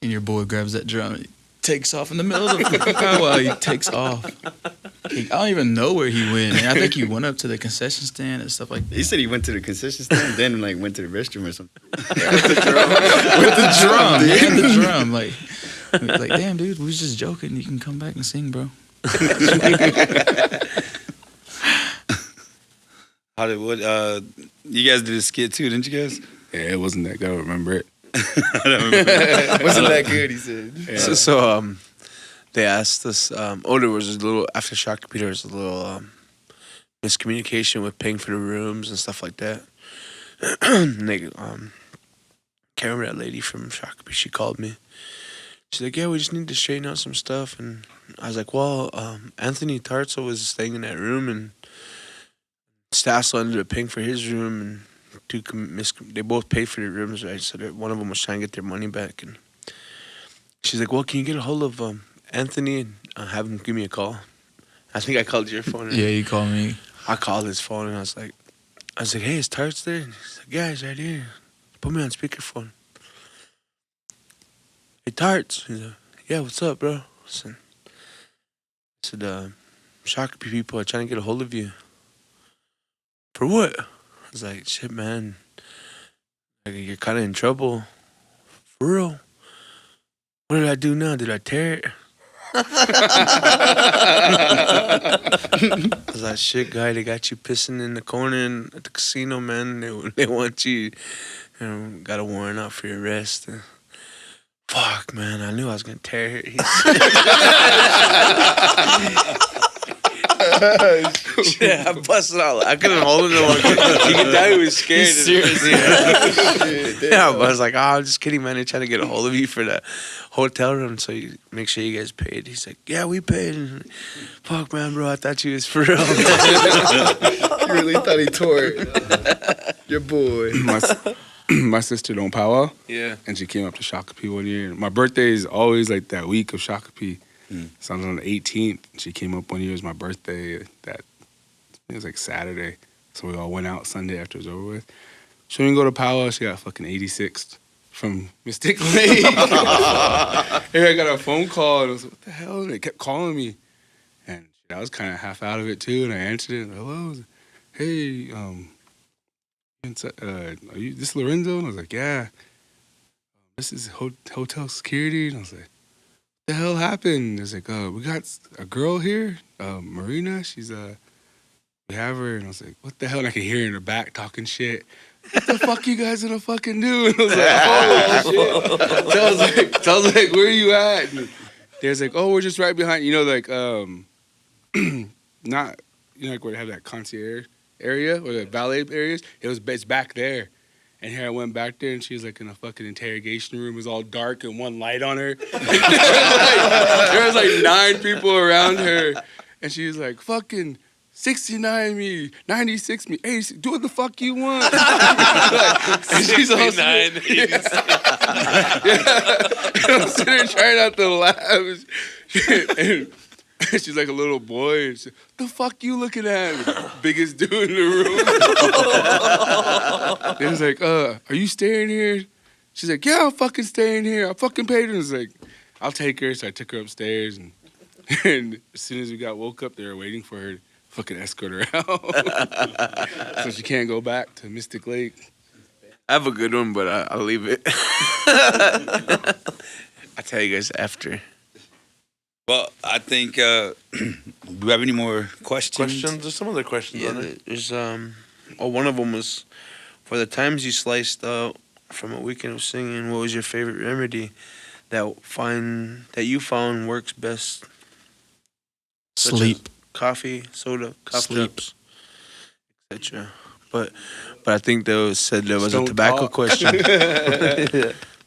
Speaker 4: And your boy grabs that drum and he takes off in the middle of the powwow. He takes off. I don't even know where he went. Man. I think he went up to the concession stand and stuff like that.
Speaker 6: He said he went to the concession stand, then like went to the restroom or something.
Speaker 4: With the drum. He had the drum. Like, damn, dude, we was just joking. You can come back and sing, bro.
Speaker 1: How did you guys did a skit too, didn't you guys?
Speaker 5: Yeah, it wasn't that good. I don't remember it.
Speaker 1: I don't remember.
Speaker 6: Wasn't that good? He said.
Speaker 5: Yeah.
Speaker 2: So they asked us. There was a little after Shakopee. There was a little miscommunication with paying for the rooms and stuff like that. And they can't remember that lady from Shakopee. She called me. She's like, "Yeah, we just need to straighten out some stuff." And I was like, "Well, Anthony Tarzo was staying in that room, and Stassel ended up paying for his room, and they both paid for their rooms, right? So one of them was trying to get their money back, and she's like, "Well, can you get a hold of Anthony and have him give me a call?" I think I called your phone.
Speaker 4: Yeah, you called me.
Speaker 2: I called his phone, and I was like, "Hey, is Tarts there?" And he's like, "Yeah, he's right here. Put me on speakerphone." "Hey, Tarts." He's like, "Yeah, what's up, bro?" I said, "Shakopee people are trying to get a hold of you." "For what?" I was like, "Shit, man. Like, you're kind of in trouble." "For real? What did I do now? Did I tear it?" I was like, "Shit, guy, they got you pissing in the corner at the casino, man. They want you, got a warrant out for your arrest." Fuck, man, I knew I was going to tear it. Yeah, I busted out. I couldn't hold him no more. You could tell he was scared.
Speaker 4: He's serious.
Speaker 2: Yeah, but I was like, "I'm just kidding, man. They're trying to get a hold of you for that hotel room, so you make sure you guys paid." He's like, "Yeah, we paid." And, "Fuck, man, bro, I thought you was for real."
Speaker 6: You really thought he tore it. Your boy.
Speaker 5: My sister don't powwow,
Speaker 2: Yeah.
Speaker 5: and she came up to Shakopee one year. My birthday is always like that week of Shakopee. So I was on the 18th. She came up one year. It was my birthday. It was like Saturday. So we all went out Sunday after it was over with. She didn't go to powwow. She got fucking 86th from Mystic Lake. And I got a phone call, and I was like, "What the hell?" And they kept calling me. And I was kind of half out of it, too. And I answered it. "Hello? Hey, are you this Lorenzo?" And I was like, "Yeah." "This is hotel security." And I was like, "What the hell happened?" I was like, "We got a girl here, Marina. We have her." And I was like, "What the hell?" And I could hear her in the back talking shit. "What the fuck you guys gonna fucking do?" And I was like, "Oh shit." So I was like, "Where are you at?" And they was like, "Oh, we're just right behind, like not like where they have that concierge area or the valet areas. It's back there." And here I went back there, and she was like in a fucking interrogation room. It was all dark and one light on her. There was like 9 people around her, and she was like, "Fucking 69 me, 96 me, 86, do what the fuck you want." And she's all
Speaker 3: 69, 86.
Speaker 5: And I'm sitting there trying not to laugh. And she's like a little boy. And she's, "The fuck you looking at?" Biggest dude in the room. He was like, "Are you staying here?" She's like, "Yeah, I'm fucking staying here. I fucking paid her." I was like, "I'll take her." So I took her upstairs, and as soon as we got woke up, they were waiting for her to fucking escort her out. So she can't go back to Mystic Lake.
Speaker 2: I have a good one, but I'll leave it. I'll tell you guys after.
Speaker 1: Well, I think. Do we have any more questions?
Speaker 3: Questions? There's some other questions on it.
Speaker 2: There's one of them was, for the times you sliced out from a weekend of singing, what was your favorite remedy that you found works best? Such as
Speaker 4: Sleep.
Speaker 2: coffee, soda, cough
Speaker 4: Sleep.
Speaker 2: drops, etc. But I think there was a
Speaker 5: Don't
Speaker 2: tobacco
Speaker 5: talk.
Speaker 2: question.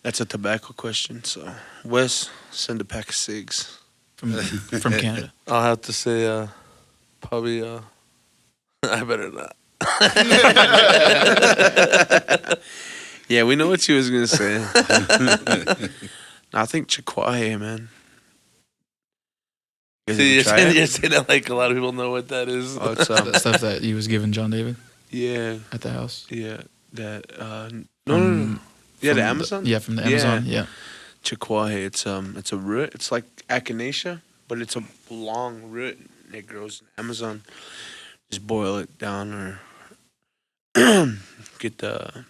Speaker 2: That's a tobacco question. So Wes, send a pack of cigs.
Speaker 4: From Canada.
Speaker 3: I'll have to say, probably, I better not.
Speaker 2: Yeah, we know what she was gonna say. I think Chihuahua, man. You guys
Speaker 3: See,
Speaker 2: ever try it?
Speaker 3: you're saying that like a lot of people know what that is.
Speaker 2: Oh, it's
Speaker 4: The stuff that you was giving John David
Speaker 2: yeah,
Speaker 4: at the house.
Speaker 2: yeah. That no. Yeah, the Amazon.
Speaker 4: Yeah, from the Amazon. Yeah.
Speaker 2: Chihuahua. It's a root. It's like echinacea, but it's a long root. And it grows in Amazon. Just boil it down or get the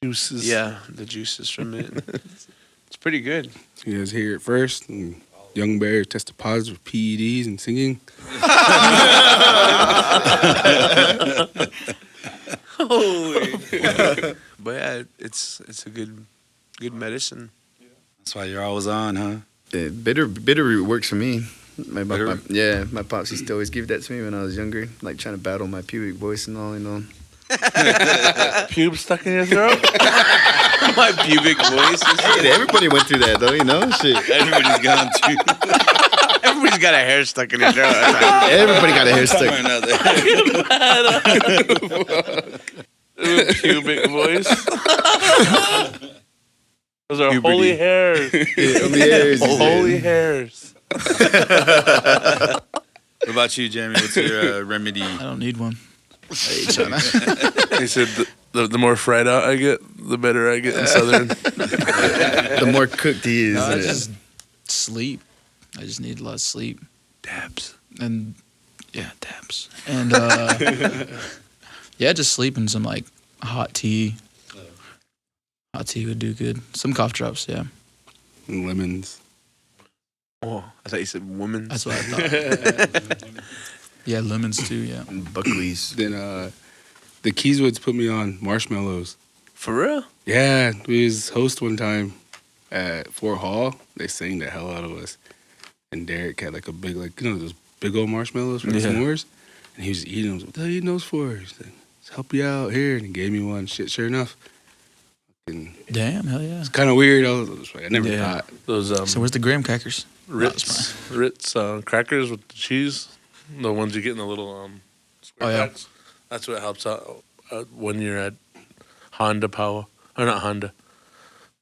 Speaker 3: Juices.
Speaker 2: the juices from it. It's pretty good.
Speaker 5: You guys hear it first. And Young Bear tested positive for PEDs and singing.
Speaker 2: But yeah, it's a good medicine.
Speaker 1: That's why you're always on, huh?
Speaker 6: Yeah, bitter root works for me.
Speaker 1: Bitter
Speaker 6: My pops used to always give that to me when I was younger, like trying to battle my pubic voice and all, you know.
Speaker 3: Pubes stuck in your throat?
Speaker 2: My pubic voice.
Speaker 6: Hey, everybody went through that though, you know. Shit,
Speaker 1: Everybody's gone through.
Speaker 2: Everybody's got a hair stuck in their throat.
Speaker 6: everybody got a hair
Speaker 1: Somewhere
Speaker 6: stuck.
Speaker 1: or another.
Speaker 3: Pubic voice. Those are
Speaker 2: Puberty.
Speaker 3: holy hairs. Holy hairs.
Speaker 1: What about you, Jeremy? What's your remedy?
Speaker 4: I don't need one.
Speaker 3: They said the more fried out I get, the better I get in Southern.
Speaker 6: The more cooked he is.
Speaker 4: No, I
Speaker 6: yeah.
Speaker 4: just sleep. I just need a lot of sleep.
Speaker 2: Dabs.
Speaker 4: And yeah, taps. And yeah, just sleep and some like hot tea. Hot tea would do good. Some cough drops, yeah.
Speaker 5: And lemons.
Speaker 2: Oh, I thought you said women.
Speaker 4: That's what I thought. Yeah, lemons too, yeah.
Speaker 6: Buckley's.
Speaker 5: Then the Keyswoods put me on marshmallows.
Speaker 2: For real?
Speaker 5: Yeah, we was host one time at Fort Hall. They sang the hell out of us. And Derek had like a big, like, you know, those big old marshmallows for the s'mores. And he was eating them. What the hell are you eating those for? He's like, let's help you out here. And he gave me one. Shit, sure enough. And
Speaker 4: Damn, hell yeah.
Speaker 5: it's kind of weird. I was like, I never thought.
Speaker 3: Those
Speaker 4: So where's the graham crackers?
Speaker 3: Ritz crackers with the cheese, the ones you get in the little square
Speaker 4: yeah.
Speaker 3: packs. That's what helps out when you're at Honda Powwow, or not Honda.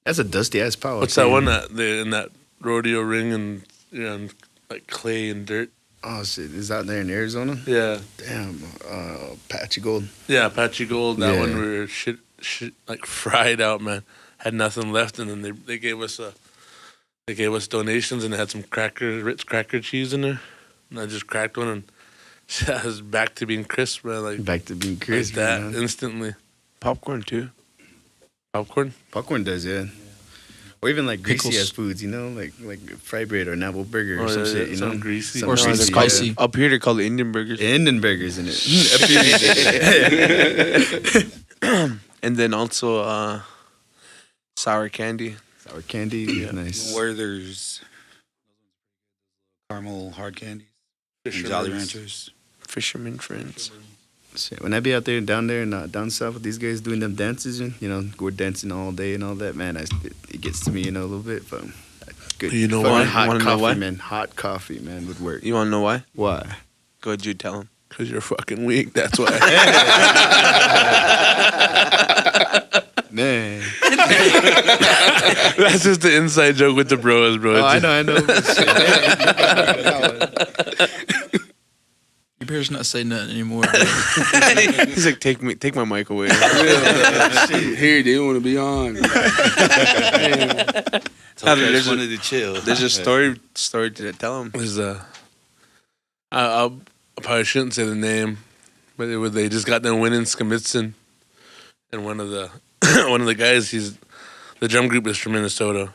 Speaker 6: That's a dusty ass power.
Speaker 3: What's that one that in that rodeo ring and like clay and dirt?
Speaker 6: Oh shit, is that there in Arizona?
Speaker 3: Yeah,
Speaker 6: Damn, Patchy Gold.
Speaker 3: yeah, Apache Gold. That
Speaker 6: Yeah.
Speaker 3: one we were shit like fried out, man. Had nothing left, and then they gave us donations, and they had some Ritz cracker cheese in there. And I just cracked one, and I was back to being crisp, man. Like
Speaker 6: Back to being crisp.
Speaker 3: like that
Speaker 6: you know?
Speaker 3: instantly.
Speaker 2: Popcorn too.
Speaker 3: Popcorn.
Speaker 6: Popcorn does, yeah. Or even like greasy
Speaker 4: Pickles.
Speaker 6: ass foods, you know, like fry bread or an apple burger or
Speaker 3: Oh,
Speaker 6: some
Speaker 3: yeah,
Speaker 6: shit, you
Speaker 3: some
Speaker 6: know.
Speaker 3: greasy.
Speaker 6: Some
Speaker 4: Or some
Speaker 6: greasy,
Speaker 4: spicy.
Speaker 6: yeah.
Speaker 2: Up here they call it Indian burgers.
Speaker 6: Indian burgers in it.
Speaker 2: And then also sour candy.
Speaker 6: Sour candy, nice.
Speaker 1: Werther's caramel hard candies. And
Speaker 3: Fisherman's.
Speaker 1: Jolly Ranchers.
Speaker 2: Fisherman friends.
Speaker 6: Shit, when I be out there down there and down south with these guys doing them dances, and we're dancing all day and all that, man, it gets to me, a little bit, but good.
Speaker 3: You know
Speaker 6: fucking
Speaker 3: why?
Speaker 6: Hot
Speaker 2: Wanna know
Speaker 6: coffee,
Speaker 2: why?
Speaker 6: man. Hot coffee, man, would work.
Speaker 2: You wanna know why?
Speaker 6: Why?
Speaker 2: Go ahead, Jude, tell him.
Speaker 3: Because you're fucking weak. That's why.
Speaker 6: Man.
Speaker 3: That's just the inside joke with the bros, bro.
Speaker 6: Oh, I know.
Speaker 4: You better not say nothing anymore. Bro.
Speaker 2: He's like, take my mic away.
Speaker 5: Here, they want to be on.
Speaker 1: So I
Speaker 2: there's
Speaker 1: just
Speaker 2: a-
Speaker 1: wanted to chill.
Speaker 2: There's a story to tell him.
Speaker 3: Is I probably shouldn't say the name, but they just got done winning Skamitzen, and one of the one of the guys, the drum group is from Minnesota.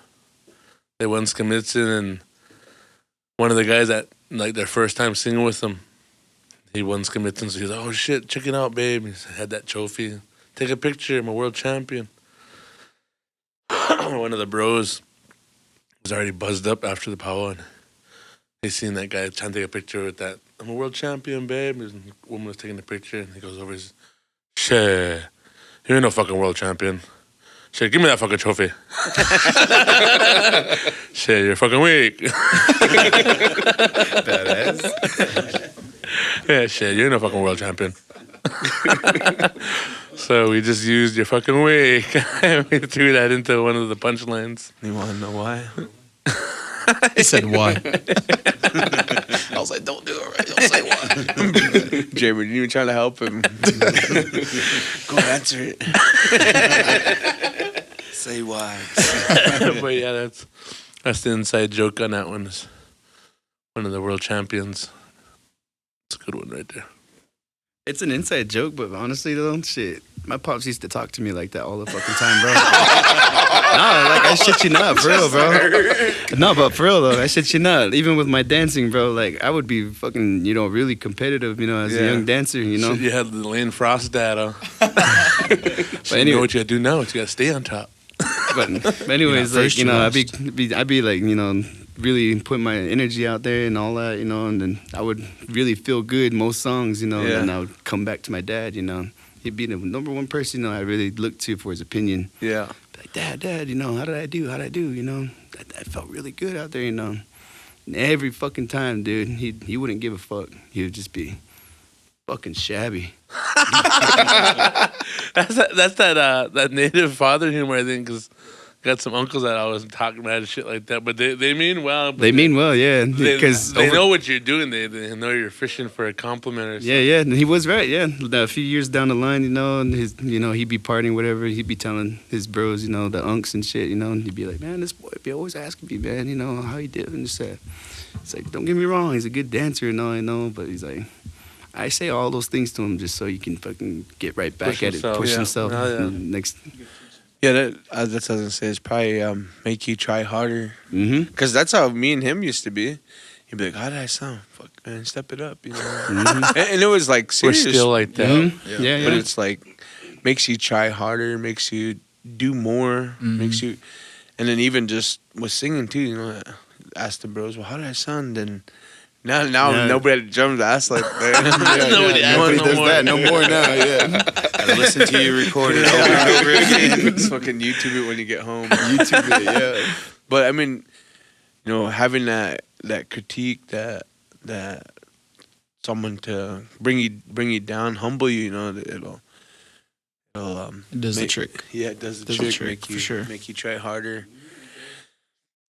Speaker 3: They won Skamitzen, and one of the guys that like their first time singing with them, he won Skamitzen. So he's like, "Oh shit, check it out, babe." He had that trophy. Take a picture. I'm a world champion. One of the bros was already buzzed up after the powwow, and he seen that guy trying to take a picture with that. I'm a world champion, babe. And the woman was taking the picture, and he goes over. He says, "Shit, you ain't no fucking world champion. Shit, give me that fucking trophy." Shit, you're fucking weak.
Speaker 1: Badass.
Speaker 3: Yeah, shit, you're no fucking world champion. So we just used "you're fucking weak." We threw that into one of the punchlines.
Speaker 2: You want to know why?
Speaker 4: He said why. I was like, don't do it right. Don't say why.
Speaker 2: Jared, you even trying to help him.
Speaker 1: Go answer it. Say why.
Speaker 3: But yeah, that's the inside joke on that one. Is one of the world champions. It's a good one right there.
Speaker 6: It's an inside joke, but honestly though, shit, my pops used to talk to me like that all the fucking time, bro. No, like I shit you not, for real, bro. No, but for real though, I shit you not. Even with my dancing, bro, like I would be fucking, really competitive, as a young dancer,
Speaker 3: Shit, you had the Lane Frost data.
Speaker 6: But
Speaker 3: Anyway, you know what you gotta do now? Is you gotta stay on top.
Speaker 6: But anyways, like,
Speaker 4: first
Speaker 6: I'd be like, really put my energy out there and all that, and then I would really feel good most songs, and then I would come back to my dad, He'd be the number one person, I really looked to for his opinion.
Speaker 2: Yeah.
Speaker 6: Be like, Dad, how did I do? I felt really good out there, And every fucking time, dude, he wouldn't give a fuck. He would just be fucking shabby.
Speaker 3: That's that native father humor, I think, because got some uncles that always talk mad and shit like that, but they mean well.
Speaker 6: They mean well, yeah. Because
Speaker 3: they know what you're doing. They know you're fishing for a compliment or something.
Speaker 6: Yeah, and he was right, yeah. A few years down the line, and his, he'd be partying, whatever. He'd be telling his bros, the unks and shit, and he'd be like, man, this boy be always asking me, man, how he did and this that. It's like, don't get me wrong, he's a good dancer and all, I know, but he's like, I say all those things to him just so he can fucking get right back at it, push himself.
Speaker 3: Oh, yeah.
Speaker 6: Next.
Speaker 2: Yeah, that's what I was gonna say. It's probably make you try harder.
Speaker 6: Mm-hmm.
Speaker 2: Because that's how me and him used to be. He'd be like, "How did I sound? Fuck, man, step it up."
Speaker 6: Mm-hmm.
Speaker 2: And it was like
Speaker 3: We're
Speaker 2: serious.
Speaker 3: still like that.
Speaker 6: Mm-hmm. Yeah.
Speaker 2: But it's like makes you try harder, makes you do more, makes you, and then even just with singing too. Ask the bros, "Well, how did I sound?" And now nobody at the drums asks like that.
Speaker 3: Nobody
Speaker 6: does that no more now. Yeah.
Speaker 1: Gotta listen to you record it over and over again.
Speaker 2: Just fucking YouTube it when you get home.
Speaker 6: YouTube it, yeah.
Speaker 2: But I mean, having that critique, that someone to bring you down, humble you, it'll
Speaker 4: It does the trick.
Speaker 2: Yeah, it does the
Speaker 4: Does the
Speaker 2: trick.
Speaker 4: trick, for sure.
Speaker 2: Make you try harder.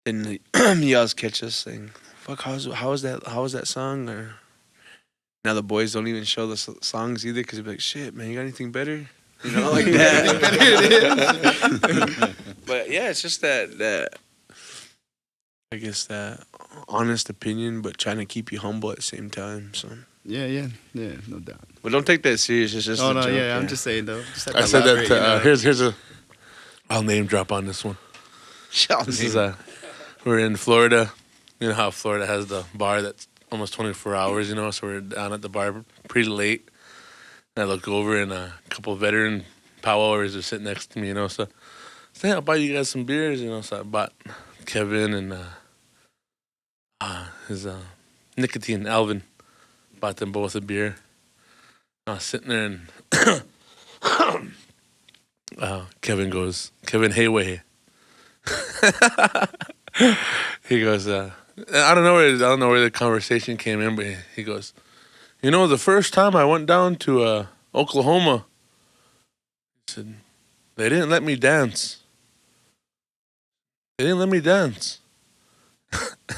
Speaker 2: And you always catch us saying, "Fuck, how was that song?" Or now the boys don't even show the songs either because they're like, "Shit, man, you got anything better?" Like that. But yeah, it's just that I guess that honest opinion, but trying to keep you humble at the same time. So
Speaker 6: Yeah, no doubt.
Speaker 2: but don't take that serious. It's just a joke,
Speaker 6: I'm just saying though. Just have to
Speaker 3: I said that.
Speaker 6: elaborate,
Speaker 3: Here's a. I'll name drop on this one. This is we're in Florida. You know how Florida has the bar that's almost 24 hours, so we're down at the bar pretty late. And I look over and a couple of veteran powwowers are sitting next to me, so hey, I'll buy you guys some beers, so I bought Kevin and his Nicotine, Alvin, bought them both a beer. I was sitting there and Kevin Hayway. He goes, I don't know where the conversation came in, but he goes, the first time I went down to Oklahoma, he said, they didn't let me dance. And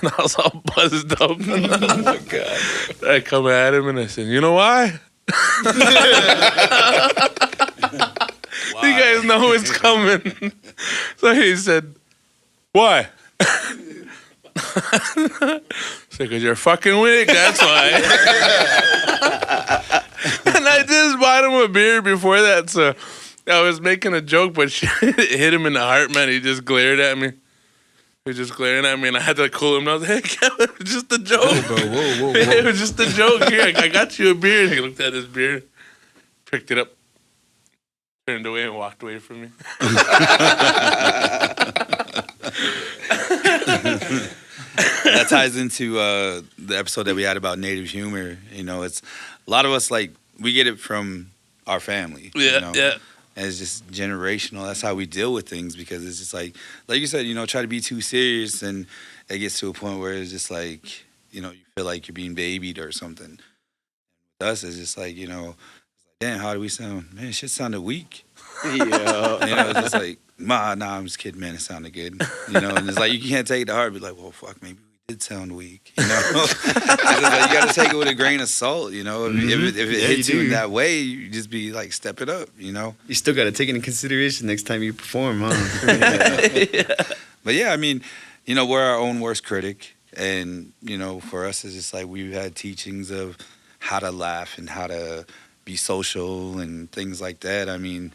Speaker 3: I was all buzzed up. Oh my God. I come at him and I said, you know why? You guys know it's coming. So he said, why? So, because you're fucking weak, that's why. And I just bought him a beer before that, so I was making a joke, but shit, it hit him in the heart, man. He just glared at me. He was just glaring at me, and I had to cool him. And I was like, hey, Kevin, it was just a joke.
Speaker 5: Whoa.
Speaker 3: It was just a joke. Here, I got you a beer. And he looked at his beer, picked it up, turned away, and walked away from me.
Speaker 1: That ties into the episode that we had about native humor. You know, it's a lot of us, like, we get it from our family.
Speaker 3: Yeah,
Speaker 1: you know?
Speaker 3: yeah.
Speaker 1: And it's just generational. That's how we deal with things, because it's just like you said, you know, try to be too serious, and it gets to a point where it's just like, you know, you feel like you're being babied or something. With us, it's just like, you know, it's like, damn, how do we sound? Man, shit sounded weak.
Speaker 2: Yeah.
Speaker 1: You know, it's just like, nah, I'm just kidding, man. It sounded good. You know, and it's like, you can't take it to heart, but like, well, fuck, maybe we did sound weak. You know, it's just like, you got to take it with a grain of salt. You know, if it hits you in that way, you just be like, step it up. You know,
Speaker 6: You still got to take it into consideration next time you perform, huh?
Speaker 1: But yeah, I mean, you know, we're our own worst critic, and you know, for us, it's just like we've had teachings of how to laugh and how to be social and things like that. I mean,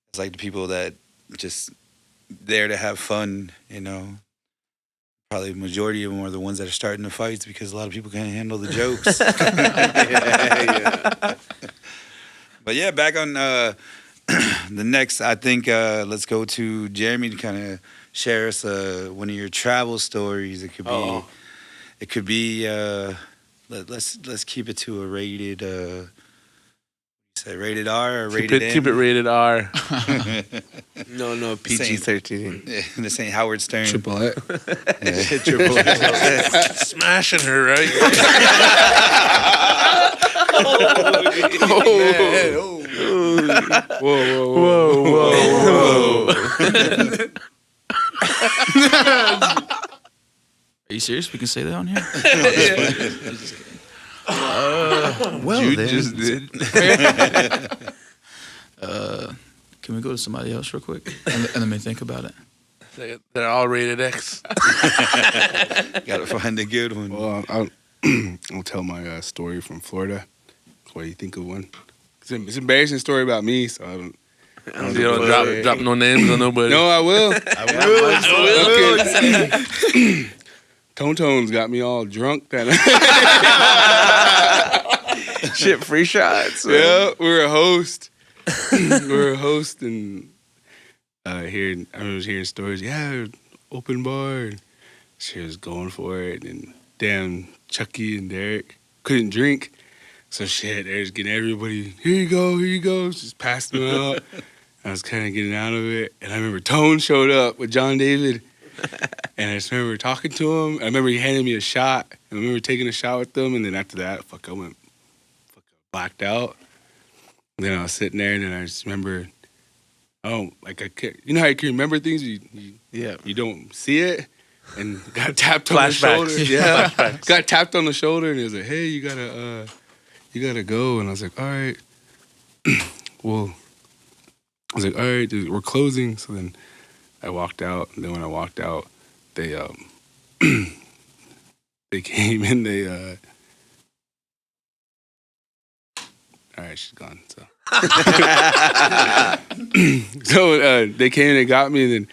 Speaker 1: it's like the people that just there to have fun, you know. Probably the majority of them are the ones that are starting the fights, because a lot of people can't handle the jokes.
Speaker 2: Yeah.
Speaker 1: But yeah, back on the next, I think let's go to Geramey to kind of share us one of your travel stories. It could be. Let's keep it to a rated. Say rated R or rated M?
Speaker 3: Keep it rated R.
Speaker 2: No, PG-13.
Speaker 1: This ain't Howard Stern.
Speaker 5: Triple X.
Speaker 2: Triple X.
Speaker 3: Smashing her, right?
Speaker 5: Whoa.
Speaker 4: Are you serious? We can say that on here?
Speaker 6: Well,
Speaker 2: You
Speaker 6: then.
Speaker 2: just did.
Speaker 4: Can we go to somebody else real quick and let me think about it?
Speaker 3: They're all rated X.
Speaker 1: Gotta find a good one.
Speaker 5: Well, I'll tell my story from Florida. What do you think of one? It's an embarrassing story about me, so I don't.
Speaker 3: You don't drop no names on nobody.
Speaker 5: No, I will.
Speaker 3: I will.
Speaker 5: Okay. Tone's got me all drunk that night.
Speaker 2: Shit, free shots.
Speaker 5: Yeah, we're a host. We're a host, and I was hearing stories. Yeah, open bar. And she was going for it, and damn, Chucky and Derek couldn't drink. So shit, they're just getting everybody, here you go, just passing them out. I was kind of getting out of it, and I remember Tone showed up with John David, and I just remember talking to him. I remember he handed me a shot, and I remember taking a shot with them, and then after that, I went blacked out. And then I was sitting there, and then I just remember, you know how you can remember things, you don't see it, and got tapped on the shoulder. Yeah, got tapped on the shoulder, and he was like, hey, you gotta go. And I was like, all right. Well, I was like, all right, dude, we're closing. So then I walked out, and then when I walked out, they they came and they all right, she's gone. So they came and they got me, and then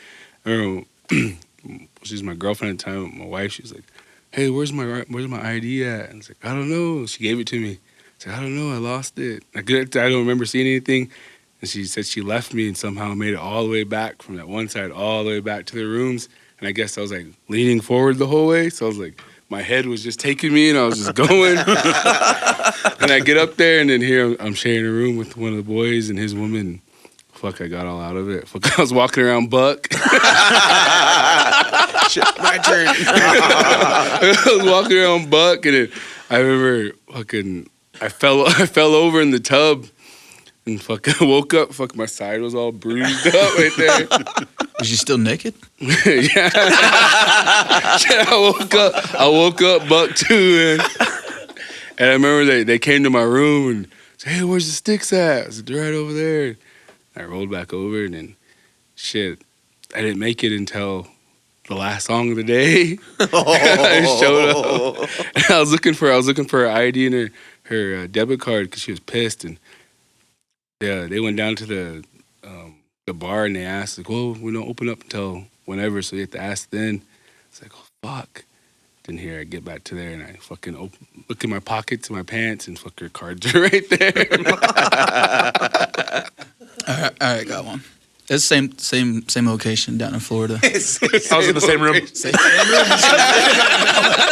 Speaker 5: I remember she's my girlfriend at the time, my wife. She was like, hey, where's my ID at? And I was like, I don't know. She gave it to me. I said, I don't know, I lost it. I don't remember seeing anything. And she said she left me and somehow made it all the way back from that one side all the way back to the rooms. And I guess I was like leaning forward the whole way. So I was like, my head was just taking me and I was just going. And I get up there and then here I'm sharing a room with one of the boys and his woman. Fuck, I got all out of it. Fuck, I was walking around buck.
Speaker 2: Shit, my turn.
Speaker 5: I was walking around buck and I remember fucking I fell over in the tub and fucking woke up. Fuck, my side was all bruised up right there.
Speaker 4: Was you still naked?
Speaker 5: Yeah. I woke up buck too, man. And I remember they came to my room and said, hey, where's the sticks at? I said, they're right over there. I rolled back over and then shit, I didn't make it until the last song of the day. I showed up. And I was looking for her ID and her debit card because she was pissed. And yeah, they went down to the the bar, and they asked, like, well, we don't open up until whenever, so you have to ask then. It's like, oh, fuck. Then here I get back to there, and I fucking look in my pockets, in my pants, and fuck your cards are right there.
Speaker 4: All right, got one. It's same location down in Florida.
Speaker 3: I was in the same room.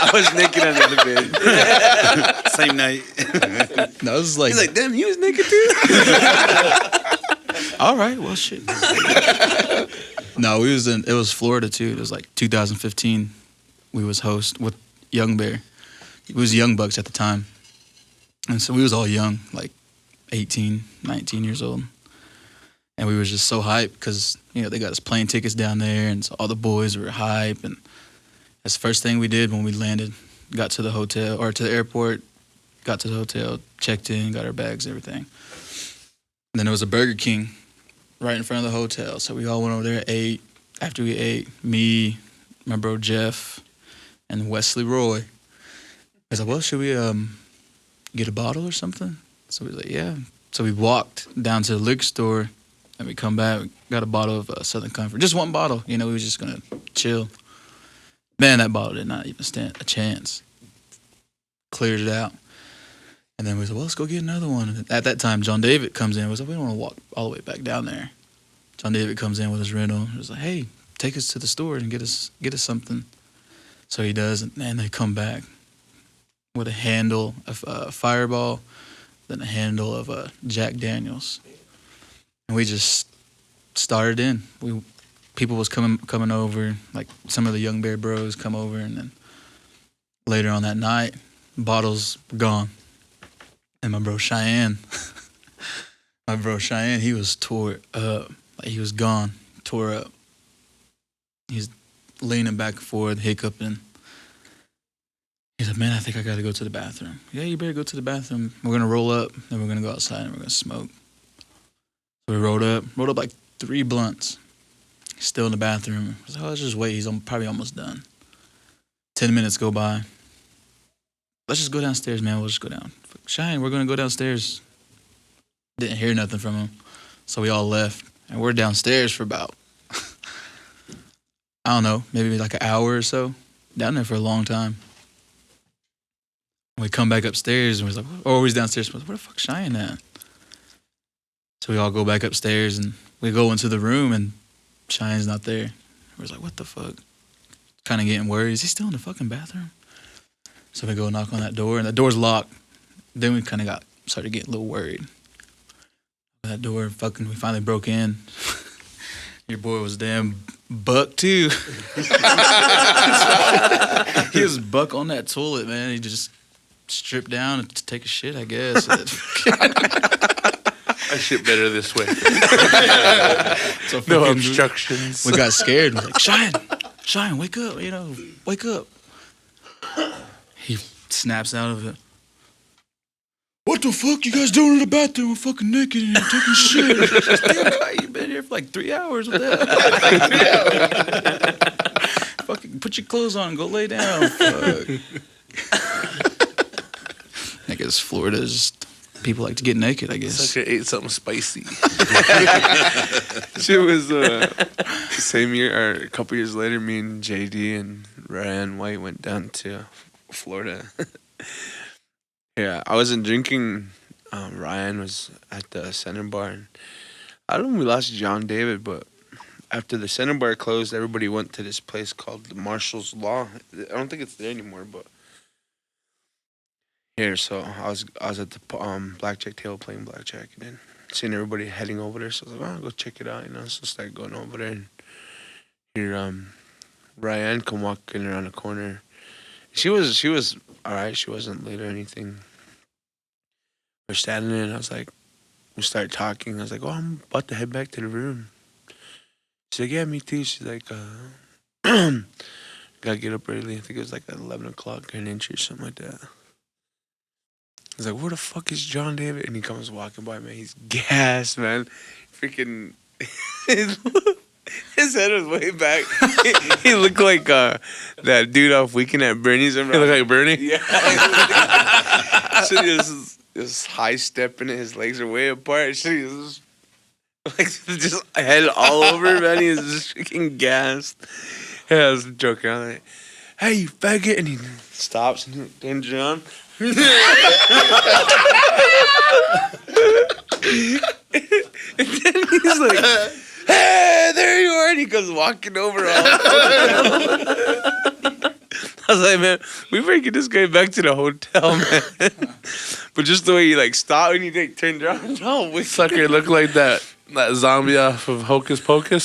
Speaker 2: I was naked under the bed.
Speaker 1: Same night.
Speaker 4: No, this is like,
Speaker 2: He's like, damn, you was naked too?
Speaker 4: all right, well, shit. No, it was Florida too. It was like 2015. We was host with Young Bear. It was Young Bucks at the time. And so we was all young, like 18, 19 years old. And we was just so hyped because, you know, they got us plane tickets down there, and so all the boys were hype. And that's the first thing we did when we landed. Got to the hotel, or to the airport, got to the hotel, checked in, got our bags, everything. And then there was a Burger King right in front of the hotel. So we all went over there, ate. After we ate, me, my bro Jeff, and Wesley Roy. I was like, well, should we get a bottle or something? So we was like, yeah. So we walked down to the liquor store, and we come back, we got a bottle of Southern Comfort. Just one bottle, you know, we was just going to chill. Man, that bottle did not even stand a chance. Cleared it out. And then we said, well, let's go get another one. And at that time, John David comes in. We was like, we don't want to walk all the way back down there. John David comes in with his rental. He was like, hey, take us to the store and get us something. So he does, and then they come back with a handle of Fireball, then a handle of Jack Daniels. And we just started in. People was coming over, like some of the Young Bear bros come over, and then later on that night, bottles were gone. And my bro Cheyenne, he was tore up. Like he was gone, tore up. He's leaning back and forth, hiccuping. He's like, man, I think I got to go to the bathroom. Yeah, you better go to the bathroom. We're going to roll up, then we're going to go outside and we're going to smoke. So we rolled up like 3 blunts. He's still in the bathroom. I was like, oh, let's just wait. He's probably almost done. 10 minutes go by. Let's just go downstairs, man. We'll just go down. Shine, we're going to go downstairs. Didn't hear nothing from him. So we all left. And we're downstairs for about, I don't know, maybe like an hour or so. Down there for a long time. We come back upstairs and we're like, oh, he's downstairs. Where the fuck's Cheyenne at? So we all go back upstairs and we go into the room and Cheyenne's not there. We're like, what the fuck? Kind of getting worried. Is he still in the fucking bathroom? So we go knock on that door and the door's locked. Then we kind of started getting a little worried. That door, we finally broke in. Your boy was damn buck too. He was buck on that toilet, man. He just stripped down to take a shit, I guess.
Speaker 3: I shit better this way.
Speaker 4: So
Speaker 3: No obstructions.
Speaker 4: We got scared. We're like, Cheyenne, wake up, wake up. He snaps out of it. What the fuck you guys doing in the bathroom? I'm fucking naked and taking shit. You've been here for like 3 hours with that. Fucking put your clothes on and go lay down. Fuck. I guess Florida is people like to get naked, I guess.
Speaker 3: It's like I ate something spicy.
Speaker 2: Shit was same year or a couple years later, me and JD and Ryan White went down to Florida. Yeah, I wasn't drinking. Ryan was at the Center Bar. And I don't know if we lost John David, but after the Center Bar closed, everybody went to this place called the Marshall's Law. I don't think it's there anymore, but here. So I was at the blackjack table playing blackjack, and then seeing everybody heading over there. So I was like, oh, I'll go check it out, So I started going over there, and here Ryan come walking around the corner. She was all right. She wasn't late or anything. We're standing there, and I was like, we started talking. I was like, oh, I'm about to head back to the room. She's like, yeah, me too. She's like, gotta get up early. I think it was like at 11 o'clock or an inch or something like that. He's like, where the fuck is John David? And he comes walking by, man. He's gassed, man. Freaking, his head was way back. He looked like that dude off Weekend at Bernie's.
Speaker 3: He looked like Bernie?
Speaker 2: Yeah. So he was high stepping it. His legs are way apart. So he was Like, just head all over, man. He was just freaking gassed. Yeah, I was joking. I'm like, hey, you faggot. And he stops and he turns around. And then he's like, hey, there you are. And he goes walking over all. I was like, man, we better get this guy back to the hotel, man. But just the way he like stopped and he like turned around, no, we
Speaker 3: Sucker looked like that zombie off of Hocus Pocus.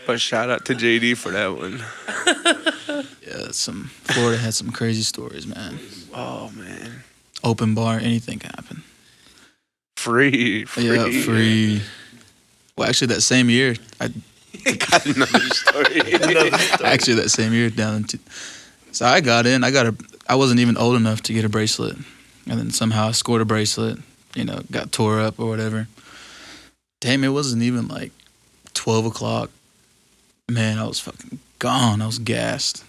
Speaker 2: But shout out to JD for that one.
Speaker 4: Yeah, Florida had some crazy stories, man.
Speaker 2: Oh man,
Speaker 4: Open bar, anything can happen.
Speaker 2: free.
Speaker 4: Yeah, free. Well, actually, that same year,
Speaker 2: Got another story.
Speaker 4: actually that same year so I got in. I wasn't even old enough to get a bracelet, and then somehow I scored a bracelet. Got tore up or whatever. Damn, it wasn't even like 12 o'clock. Man, I was fucking gone. I was gassed.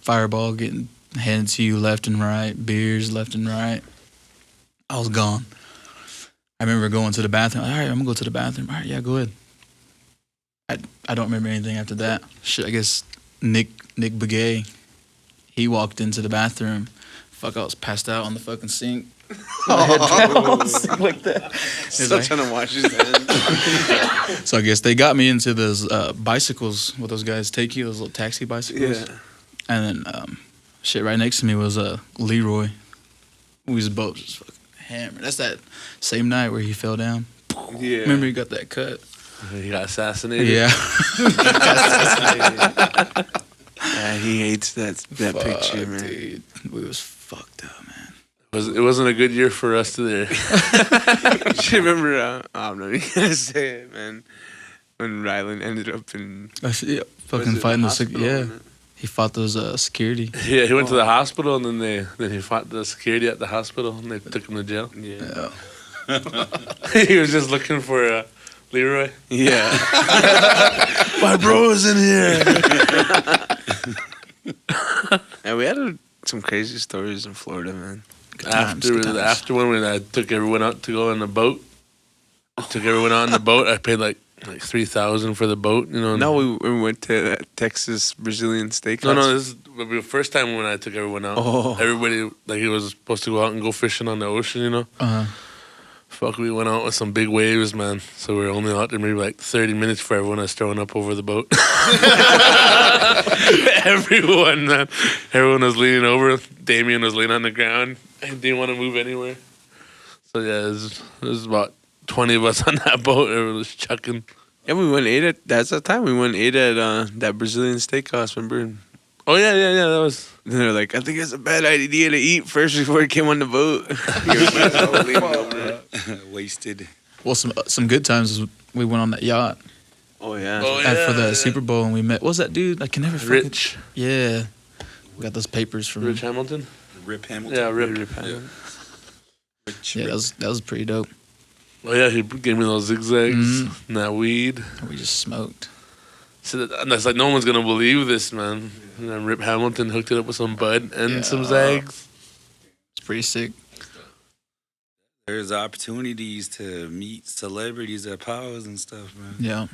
Speaker 4: Fireball getting handed to you left and right, beers left and right. I was gone. I remember going to the bathroom. All right, I'm gonna go to the bathroom. All right, yeah, go ahead. I don't remember anything after that. Shit, I guess Nick Begay, he walked into the bathroom. Fuck, I was passed out on the fucking sink. Like that.
Speaker 2: Still trying to wash his hands.
Speaker 4: So I guess they got me into those bicycles. What those guys take you, those little taxi bicycles.
Speaker 2: Yeah.
Speaker 4: And then shit right next to me was Leroy. We was both just fucking hammered. That's that same night where he fell down.
Speaker 2: Yeah.
Speaker 4: Remember he got that cut?
Speaker 3: He got assassinated.
Speaker 4: Yeah.
Speaker 2: Yeah, he hates that
Speaker 4: Fuck,
Speaker 2: picture, man.
Speaker 4: dude. We was fucked up, man.
Speaker 3: It wasn't a good year for us there.
Speaker 2: You remember? I'm not even gonna say it, man. When Rylan ended up in
Speaker 4: Fucking fighting the he fought those security.
Speaker 3: Yeah, he went to the hospital and then he fought the security at the hospital and they took him to jail.
Speaker 2: Yeah.
Speaker 3: He was just looking for Leroy.
Speaker 2: Yeah.
Speaker 3: My bro is in here.
Speaker 2: And we had some crazy stories in Florida, man.
Speaker 4: Good times.
Speaker 3: After when I took everyone out to go on the boat, I paid like $3,000 for the boat.
Speaker 2: No, we went to that Texas Brazilian steakhouse.
Speaker 3: No, this is the first time when I took everyone out.
Speaker 2: Oh.
Speaker 3: Everybody he was supposed to go out and go fishing on the ocean.
Speaker 4: Uh-huh.
Speaker 3: Fuck, we went out with some big waves, man. So we were only out there maybe like 30 minutes for everyone was throwing up over the boat. Everyone, man. Everyone was leaning over. Damien was laying on the ground and didn't want to move anywhere. So yeah, it was about 20 of us on that boat. Everyone was chucking.
Speaker 2: Yeah, we went and ate at, that's the time we went and ate at that Brazilian steakhouse, remember?
Speaker 3: Oh, yeah, that was...
Speaker 2: And they're like, I think it's a bad idea to eat first before we came on the boat.
Speaker 1: Wasted.
Speaker 4: Well, some good times is we went on that yacht.
Speaker 2: Oh, yeah.
Speaker 4: For the Super Bowl, and we met. What was that dude? I can never forget.
Speaker 3: Rich.
Speaker 4: Yeah, we got those papers from
Speaker 3: Rich Hamilton?
Speaker 1: Rip Hamilton.
Speaker 3: Yeah, Rip Hamilton.
Speaker 4: Yeah, that was pretty dope.
Speaker 3: Oh, yeah, he gave me those zigzags and that weed.
Speaker 4: We just smoked.
Speaker 3: So that's like, no one's going to believe this, man. And then Rip Hamilton hooked it up with some bud and some zags.
Speaker 4: It's pretty sick.
Speaker 1: There's opportunities to meet celebrities at powwows and stuff, man.
Speaker 4: Yeah.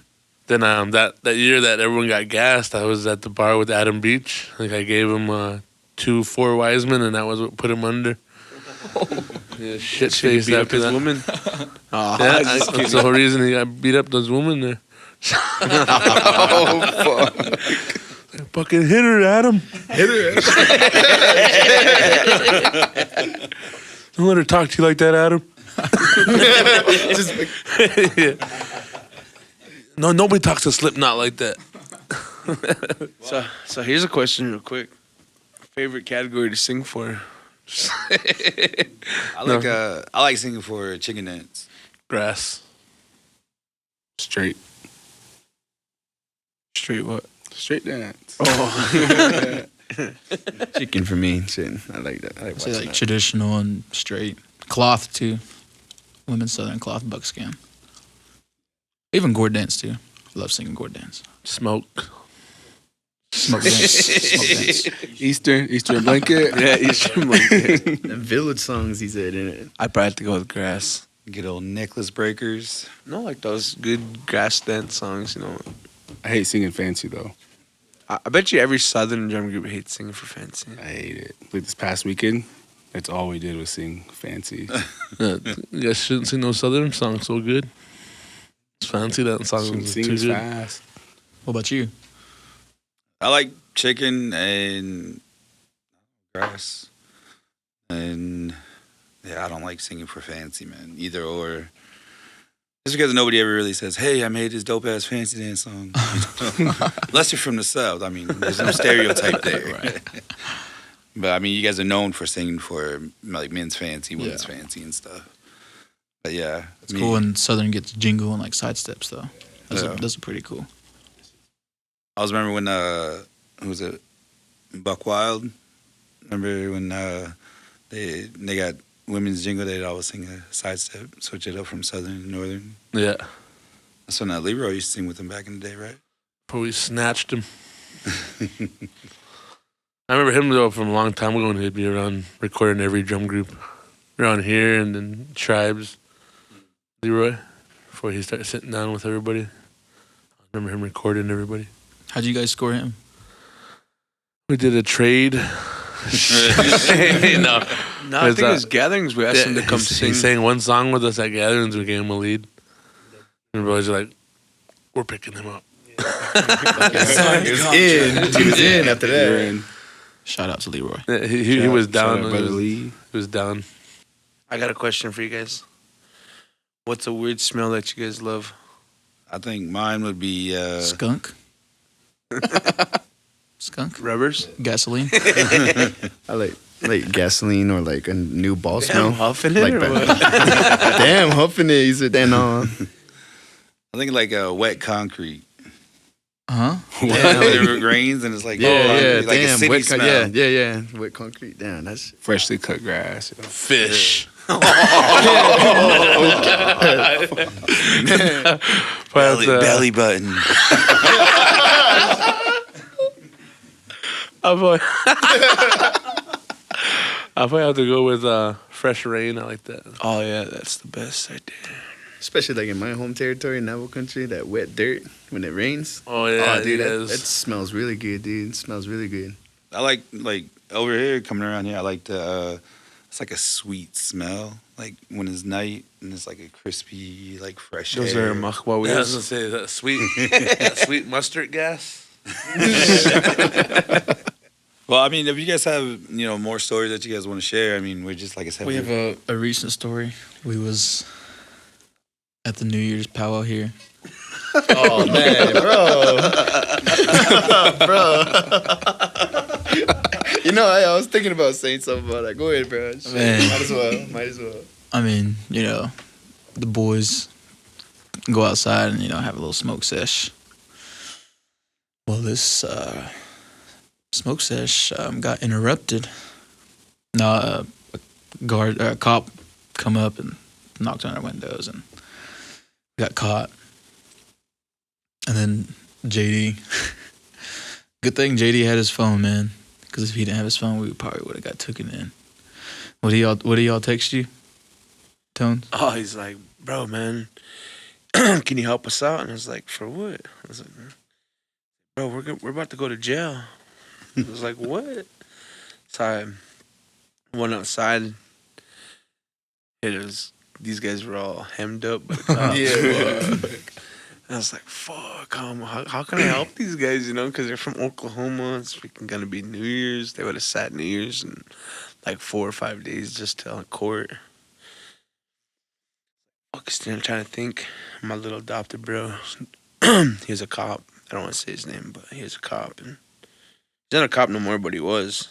Speaker 3: Then that year that everyone got gassed, I was at the bar with Adam Beach. Like I gave him 2 4 Wiseman, and that was what put him under. Yeah, shit face
Speaker 2: beat up
Speaker 3: after
Speaker 2: his
Speaker 3: that.
Speaker 2: woman. Oh,
Speaker 3: Yeah, that's the whole reason he got beat up. Those women there.
Speaker 2: oh, fuck.
Speaker 3: Fucking hit her, Adam. Hit her. Don't let her talk to you like that, Adam. Yeah. No, nobody talks to Slipknot like that.
Speaker 2: So here's a question real quick. Favorite category to sing for?
Speaker 1: I like singing for chicken dance.
Speaker 3: Grass.
Speaker 2: Straight what?
Speaker 5: Straight dance.
Speaker 2: Oh.
Speaker 6: Chicken for me. Shit, I like that. I like
Speaker 4: So
Speaker 6: watching
Speaker 4: like
Speaker 6: that.
Speaker 4: traditional and straight. Cloth too. Women's Southern cloth buckskin. Even gourd dance too. I love singing gourd dance.
Speaker 3: Smoke.
Speaker 4: Smoke dance.
Speaker 5: Eastern blanket.
Speaker 2: Yeah, Eastern blanket.
Speaker 6: Them village songs he said in it.
Speaker 2: I probably have to go with grass.
Speaker 1: Good old necklace breakers.
Speaker 2: No, like those good grass dance songs, you know.
Speaker 5: I hate singing fancy though.
Speaker 2: I bet you every Southern drum group hates singing for fancy.
Speaker 5: I hate it. Like this past weekend, that's all we did was sing fancy.
Speaker 3: You guys shouldn't sing no Southern songs so good. It's fancy that song
Speaker 5: Shouldn't
Speaker 3: was
Speaker 5: sing
Speaker 3: too
Speaker 5: as
Speaker 3: good.
Speaker 5: fast.
Speaker 4: What about you?
Speaker 1: I like chicken and grass. And yeah, I don't like singing for fancy, man. Either or. Just because nobody ever really says, hey, I made this dope ass fancy dance song. Unless you're from the South. I mean, there's no stereotype there.
Speaker 4: Right.
Speaker 1: But I mean, you guys are known for singing for like men's fancy, women's fancy, and stuff. But yeah,
Speaker 4: It's cool when Southern gets jingle and like side steps though.
Speaker 1: Yeah.
Speaker 4: Those are pretty cool.
Speaker 1: I was remember when who was it, Buck Wild? Remember when they got women's jingle? They'd always sing a side step, switch it up from Southern to Northern.
Speaker 3: Yeah.
Speaker 1: That's when Leroy used to sing with them back in the day, right?
Speaker 3: Before we snatched him. I remember him though from a long time ago when he'd be around recording every drum group around here and then Tribes. Leroy, before he started sitting down with everybody. I remember him recording everybody.
Speaker 4: How'd you guys score him?
Speaker 3: We did a trade. No,
Speaker 2: No, I think it was gatherings. We asked him to come sing.
Speaker 3: He sang one song with us at gatherings. We gave him a lead. And everybody's like, we're picking him up.
Speaker 6: He was in after that.
Speaker 4: Shout out to Leroy.
Speaker 3: Yeah, he was down.
Speaker 5: Brother Lee.
Speaker 3: He was down.
Speaker 2: I got a question for you guys. What's a weird smell that you guys love?
Speaker 1: I think mine would be
Speaker 4: Skunk. Skunk.
Speaker 2: Rubbers?
Speaker 4: Gasoline.
Speaker 6: I like gasoline or like a new ball smell.
Speaker 2: Huffing it
Speaker 6: Like
Speaker 2: or
Speaker 6: that.
Speaker 2: what?
Speaker 6: Damn, huffing it. He said, damn,
Speaker 1: I think like wet concrete.
Speaker 4: Huh?
Speaker 1: When it rains and it's like
Speaker 6: yeah,
Speaker 1: like
Speaker 6: damn,
Speaker 1: a city
Speaker 6: wet
Speaker 1: smell.
Speaker 6: yeah, wet concrete. Damn, that's
Speaker 5: Freshly cut grass.
Speaker 3: Fish.
Speaker 1: Belly button.
Speaker 3: I'll probably have to go with fresh rain. I like that.
Speaker 2: Oh, yeah, that's the best idea.
Speaker 6: especially like in my home territory, Navajo country, that wet dirt when it rains.
Speaker 3: Oh yeah,
Speaker 6: dude,
Speaker 3: it
Speaker 6: that smells really good, dude. It smells really good.
Speaker 1: I like over here coming around here. I like the it's like a sweet smell, like when it's night and it's like a crispy, like fresh
Speaker 2: Those
Speaker 1: air.
Speaker 2: are machwa
Speaker 3: Yeah, I was
Speaker 2: wheels.
Speaker 3: gonna say that sweet, that sweet mustard gas.
Speaker 1: Well, I mean, if you guys have more stories that you guys want to share, I mean, we're just like I said.
Speaker 4: We have a recent story. We was at the New Year's powwow here.
Speaker 6: Oh man, bro. You know, I was thinking about saying something about that. Go ahead, bro.
Speaker 4: Man.
Speaker 6: Might as well.
Speaker 4: I mean, the boys go outside and have a little smoke sesh. Well, this smoke sesh got interrupted. No, a cop come up and knocked on our windows and we got caught. And then JD, good thing JD had his phone, man. Because if he didn't have his phone, we probably would have got taken in. What do y'all text you, Tones?
Speaker 2: Oh, he's like, bro, man, can you help us out? And I was like, for what? I was like, bro, we're about to go to jail. I was like, what? So I went outside. These guys were all hemmed up by the cops.
Speaker 6: Yeah.
Speaker 2: And I was like, fuck, how can I help these guys, because they're from Oklahoma. It's freaking going to be New Year's. They would have sat New Year's in like 4 or 5 days just to court. Fuck, still I'm trying to think. My little adopted bro, he was a cop. I don't want to say his name, but he was a cop. And he's not a cop no more, but he was.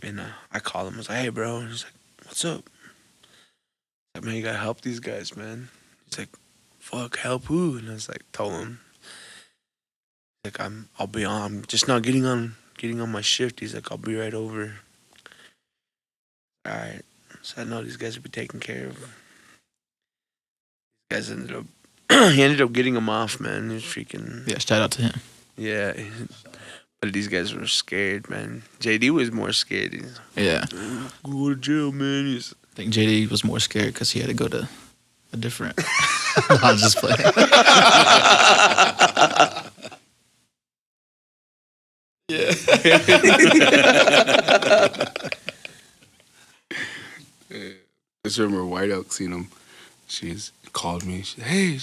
Speaker 2: And I called him. I was like, hey, bro. And he's like, what's up? I was like, man, you got to help these guys, man. He's like, fuck, help who? And I was like, told him. He's like, I'm just not getting on my shift. He's like, I'll be right over. All right. So I know these guys will be taken care of. These guys he ended up getting him off, man. He was freaking.
Speaker 4: Yeah, shout out to him.
Speaker 2: Yeah. But these guys were scared, man. JD was more scared. He's
Speaker 4: Yeah.
Speaker 2: go to jail, man. He's,
Speaker 4: I think JD was more scared because he had to go to a different. No, I'm just playing. Yeah.
Speaker 5: Just remember White Oak seen him. She's called me. She said, hey,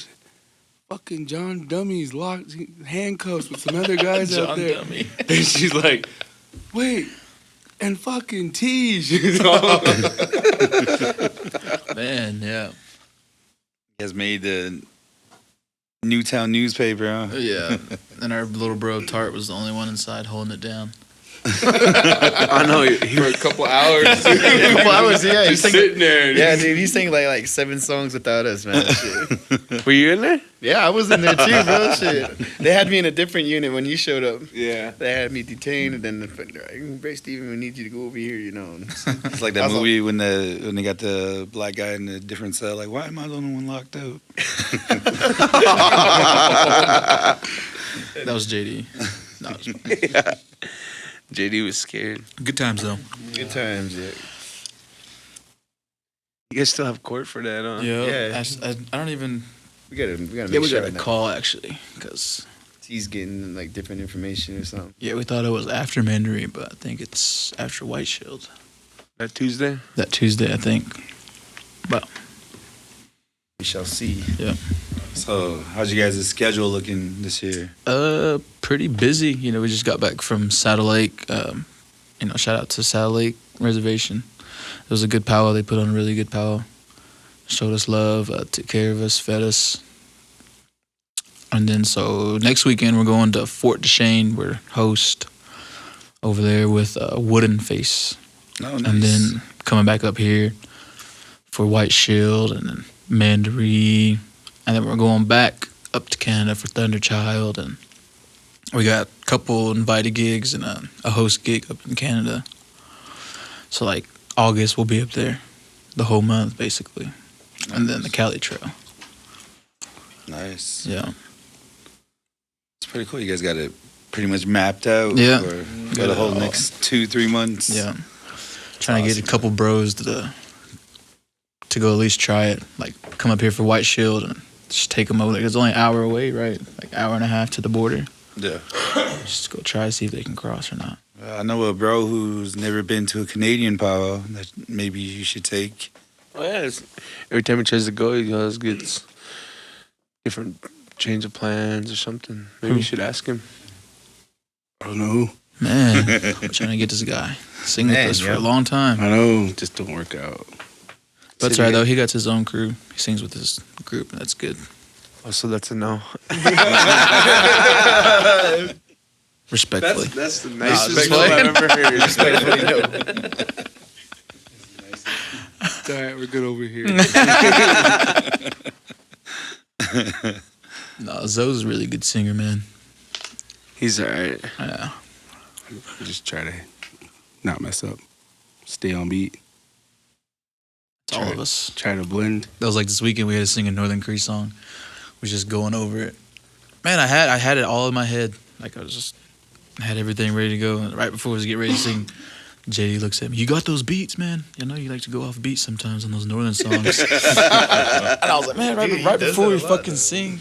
Speaker 5: fucking John Dummy's locked handcuffs with some other guys out
Speaker 4: John
Speaker 5: there.
Speaker 4: Dummy.
Speaker 5: And she's like, wait, and fucking T. She's all
Speaker 4: Man, yeah.
Speaker 1: You guys made the Newtown newspaper, huh?
Speaker 4: Yeah. And our little bro Tart was the only one inside holding it down.
Speaker 2: I know.
Speaker 5: for a couple hours.
Speaker 4: A couple hours, yeah.
Speaker 5: Just sitting there.
Speaker 7: Yeah, dude, he sang like 7 songs without us, man. Shit.
Speaker 2: Were you in there?
Speaker 7: Yeah, I was in there too, bro. Shit. They had me in a different unit when you showed up.
Speaker 5: Yeah.
Speaker 7: They had me detained, and then they're like, Bray Steven, we need you to go over here, you know.
Speaker 1: It's like that movie when they got the black guy in a different cell. Like, why am I the only one locked up?
Speaker 4: That was JD. No, it was
Speaker 2: Yeah. JD was scared.
Speaker 4: good times though.
Speaker 7: Good times, yeah.
Speaker 2: You guys still have court for that, huh?
Speaker 7: Yeah.
Speaker 4: I don't even.
Speaker 7: We gotta make
Speaker 4: Yeah, we
Speaker 7: sure
Speaker 4: got a
Speaker 7: that
Speaker 4: call actually, because
Speaker 7: he's getting like different information or something.
Speaker 4: yeah, we thought it was after Mandarin, but I think it's after White Shield.
Speaker 2: That Tuesday?
Speaker 4: That Tuesday, I think. But
Speaker 7: We shall see.
Speaker 4: yeah.
Speaker 1: So, how's you guys' schedule looking this year?
Speaker 4: Pretty busy. You know, we just got back from Saddle Lake. You know, shout out to Saddle Lake Reservation. It was a good powwow. They put on a really good powwow. Showed us love, took care of us, fed us. And then so next weekend we're going to Fort Duchesne. We're host over there with Wooden Face.
Speaker 1: Oh, nice.
Speaker 4: And then coming back up here for White Shield and then Mandarin. And then we're going back up to Canada for Thunderchild. And we got a couple invited gigs and a host gig up in Canada. So like August we'll be up there the whole month basically. And then the Cali Trail.
Speaker 1: Nice.
Speaker 4: Yeah.
Speaker 1: It's pretty cool. You guys got it pretty much mapped out.
Speaker 4: Yeah.
Speaker 1: For the whole
Speaker 4: all.
Speaker 1: next 2-3 months.
Speaker 4: Yeah. Trying to get a couple bros to go at least try it. Like come up here for White Shield and just take them over there. It's only an hour away, right? Like hour and a half to the border.
Speaker 1: Yeah.
Speaker 4: Just go try to see if they can cross or not.
Speaker 1: I know a bro who's never been to a Canadian powwow that maybe you should take.
Speaker 2: Oh, yeah. Every time he tries to go, he always gets different change of plans or something. Maybe you should ask him.
Speaker 5: I don't know.
Speaker 4: Man, I'm trying to get this guy sing with us for a long time.
Speaker 5: I know. Just don't work out.
Speaker 4: But that's right though. He got his own crew. He sings with his group, and that's good.
Speaker 2: Oh, so that's a no.
Speaker 4: Respectfully.
Speaker 2: That's the
Speaker 4: nicest
Speaker 2: nicest
Speaker 4: no
Speaker 2: no
Speaker 4: I've
Speaker 2: I've ever heard.
Speaker 7: Respectfully, no.
Speaker 5: All right, we're good over here.
Speaker 4: No, Zoe's a really good singer, man.
Speaker 2: He's all right.
Speaker 4: Yeah.
Speaker 5: Just try to not mess up. Stay on beat.
Speaker 4: It's all of us.
Speaker 5: Try to blend.
Speaker 4: That was like this weekend we had to sing a Northern Cree song. We was just going over it. Man, I had it all in my head. Like I had everything ready to go. And right before we was getting ready to sing, JD looks at me. You got those beats, man. You know you like to go off beat sometimes on those Northern songs. And I was like, man, right before we fucking sing,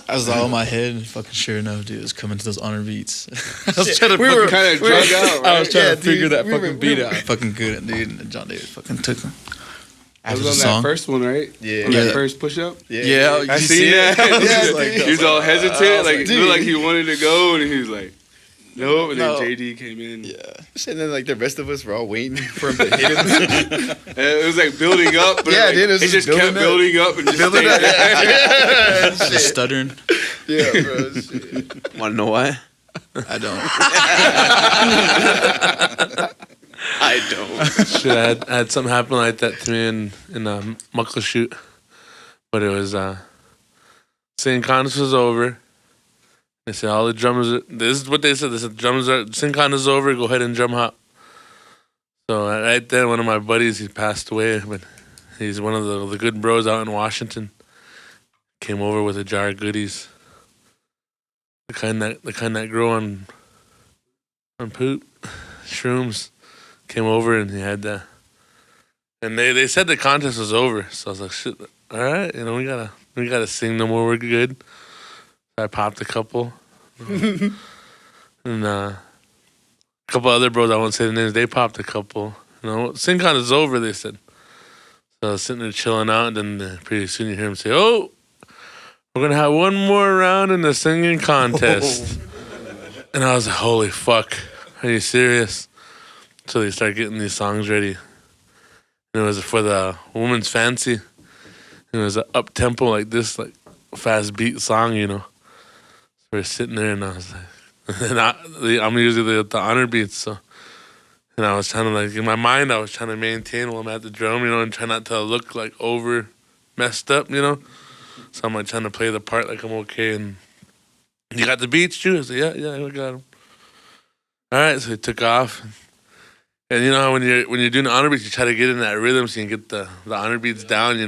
Speaker 4: I was all in my head, and fucking sure enough, dude, it was coming to those honor beats. I was trying to
Speaker 5: kind of drug out, right?
Speaker 4: I was trying to figure
Speaker 7: dude,
Speaker 4: that fucking beat out. I fucking couldn't, dude. And John David fucking took him.
Speaker 5: I
Speaker 4: After
Speaker 5: was
Speaker 4: the
Speaker 5: on
Speaker 4: song.
Speaker 5: that first one, right?
Speaker 7: Yeah.
Speaker 5: On
Speaker 4: Yeah.
Speaker 5: that first push-up?
Speaker 4: Yeah,
Speaker 5: I
Speaker 4: you
Speaker 5: seen
Speaker 4: see
Speaker 5: that.
Speaker 4: it?
Speaker 5: He was all hesitant. Like, it
Speaker 7: dude.
Speaker 5: looked like he wanted to go, and he was like, nope. And then
Speaker 4: No.
Speaker 5: JD came in.
Speaker 4: Yeah.
Speaker 7: And then like the rest of us were all waiting for him to hit him.
Speaker 5: And it was like building up, but
Speaker 7: Yeah,
Speaker 5: like,
Speaker 7: dude, it was
Speaker 5: it just
Speaker 7: just
Speaker 5: kept building up and just
Speaker 7: Building
Speaker 5: stayed
Speaker 7: up.
Speaker 5: there.
Speaker 4: Just stuttering.
Speaker 7: Yeah, bro. Shit.
Speaker 2: Want to know why?
Speaker 4: I don't.
Speaker 2: I don't.
Speaker 3: Shit, I had something happen like that to me in a Muckleshoot. But it was, singing contest was over. They said, all the drummers, this is what they said. They said, sing contest is over, go ahead and drum hop. So right then, one of my buddies, he passed away, but he's one of the good bros out in Washington. Came over with a jar of goodies. The kind that grow on on poop, shrooms. Came over and he had that. And they said the contest was over, so I was like, shit, all right, we gotta sing no more. We're good. So I popped a couple, and a couple other bros, I won't say the names. They popped a couple. Sing contest is over. They said. So I was sitting there chilling out, and then pretty soon you hear him say, "Oh, we're gonna have one more round in the singing contest." And I was like, "Holy fuck, are you serious?" So they start getting these songs ready. And it was for the woman's fancy. It was an up tempo like this, like fast beat song, So we're sitting there, and I was like, and I'm usually the honor beats, so. And I was trying to, like, in my mind, I was trying to maintain while I'm at the drum, and try not to look like over messed up, So I'm like trying to play the part like I'm okay. And you got the beats, Drew? I said, yeah, we got them. All right, so he took off. And you know how when you're doing the honor beats, you try to get in that rhythm so you can get the honor beats down,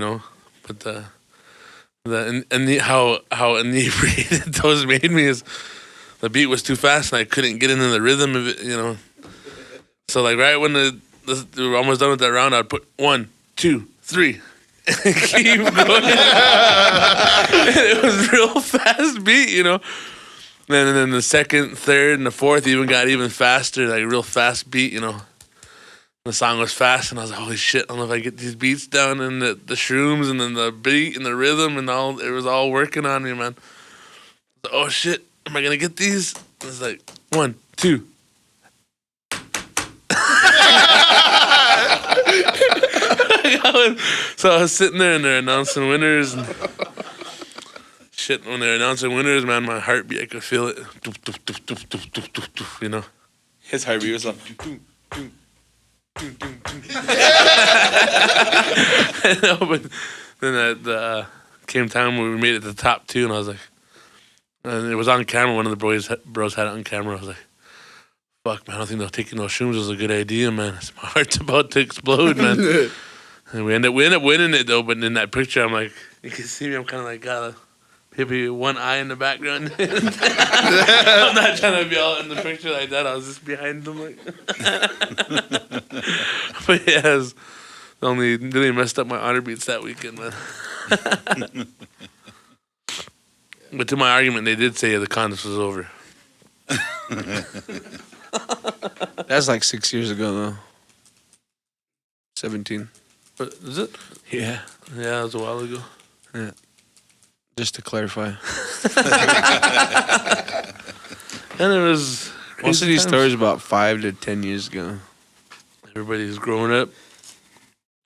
Speaker 3: But how inebriated those made me is the beat was too fast and I couldn't get into the rhythm of it, So like right when we were almost done with that round, I'd put 1, 2, 3, and keep going. And it was real fast beat, And then the second, third, and the fourth even got even faster, like real fast beat, The song was fast, and I was like, holy shit, I don't know if I get these beats down, and the shrooms, and then the beat, and the rhythm, and all, it was all working on me, man. Like, oh shit, am I gonna get these? It was like, 1, 2. So I was sitting there, and they're announcing winners, and shit, when they're announcing winners, man, my heartbeat, I could feel it. Doof, doof, doof, doof, doof, doof, doof, doof,
Speaker 7: His heartbeat was like.
Speaker 3: But then came time when we made it to the top 2, and I was like, and it was on camera. One of the bros had it on camera. I was like, fuck, man, I don't think taking those shrooms was a good idea, man. My heart's about to explode, man. And we end up winning it, though. But in that picture, I'm like, you can see me, I'm kind of like, got a maybe one eye in the background. I'm not trying to be all in the picture like that. I was just behind them, like. But yeah, it was only really messed up my honor beats that weekend, man. But to my argument, they did say the contest was over.
Speaker 2: That's like 6 years ago, though. 17.
Speaker 3: But is it?
Speaker 2: Yeah.
Speaker 3: Yeah, it was a while ago.
Speaker 2: Yeah. Just to clarify.
Speaker 3: And it was
Speaker 2: Most of these stories about 5 to 10 years ago.
Speaker 3: Everybody's growing up.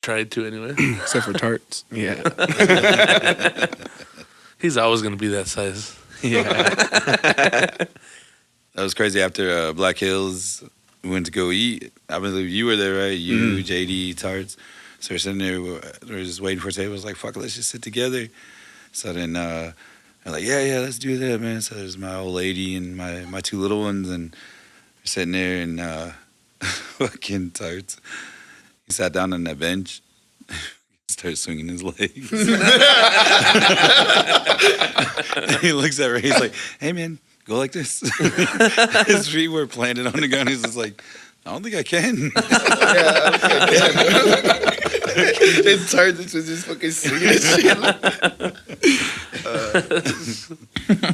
Speaker 3: Tried to anyway.
Speaker 5: Except for tarts.
Speaker 2: Yeah.
Speaker 3: He's always gonna be that size.
Speaker 2: Yeah.
Speaker 1: That was crazy. After Black Hills, we went to go eat. I believe you were there, right? You, JD, Tarts. So we're sitting there. We're just waiting for a table. I was like, fuck it, let's just sit together. So then I'm like, yeah, let's do that, man. So there's my old lady and my 2 little ones, and we're sitting there, and fucking Tarts. He sat down on that bench. Started swinging his legs. He looks at Ray. He's like, "Hey, man, go like this." His feet were planted on the ground. He's just like, "I don't think I can."
Speaker 7: Yeah, I can. It turns into just fucking singing and shit.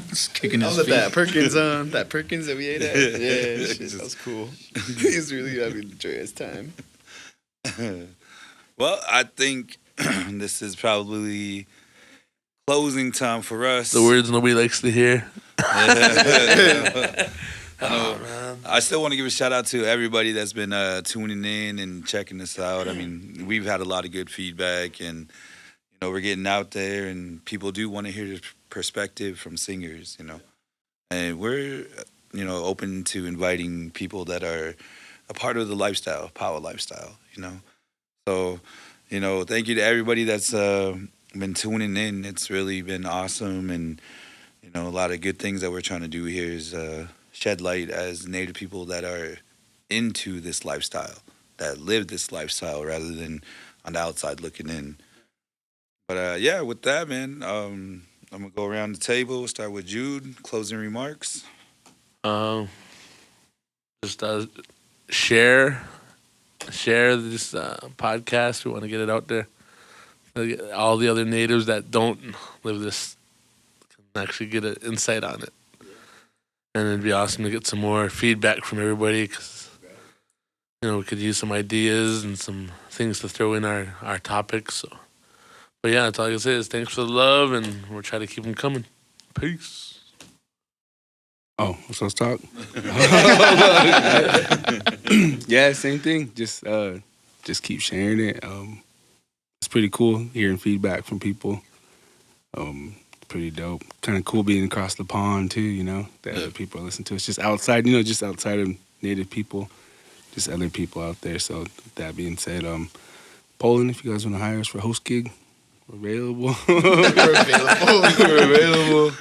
Speaker 4: Just kicking his
Speaker 7: All of
Speaker 4: feet.
Speaker 7: that Perkins that we ate at. Yeah, shit, that was cool. He was really having a joyous time.
Speaker 1: Well, I think this is probably closing time for us.
Speaker 3: The words nobody likes to hear.
Speaker 1: I still want to give a shout out to everybody that's been tuning in and checking us out. I mean, we've had a lot of good feedback, and we're getting out there, and people do want to hear the perspective from singers. And we're open to inviting people that are a part of the lifestyle, power lifestyle. So thank you to everybody that's been tuning in. It's really been awesome, and a lot of good things that we're trying to do here is shed light as Native people that are into this lifestyle, that live this lifestyle rather than on the outside looking in. But yeah, with that, man, I'm gonna go around the table. Start with Jude. Closing remarks.
Speaker 3: just share this podcast. We want to get it out there. All the other natives that don't live this can actually get an insight on it. And it'd be awesome to get some more feedback from everybody because, we could use some ideas and some things to throw in our topics. So. But yeah, that's all I can say is thanks for the love, and we'll try to keep them coming. Peace.
Speaker 5: Oh, so let's talk. Yeah, same thing. Just keep sharing it. It's pretty cool hearing feedback from people. Pretty dope. Kind of cool being across the pond too. That other people listen to. It's just outside. Just outside of native people, just other people out there. So with that being said, Poland, if you guys want to hire us for a host gig, we're available. We're available.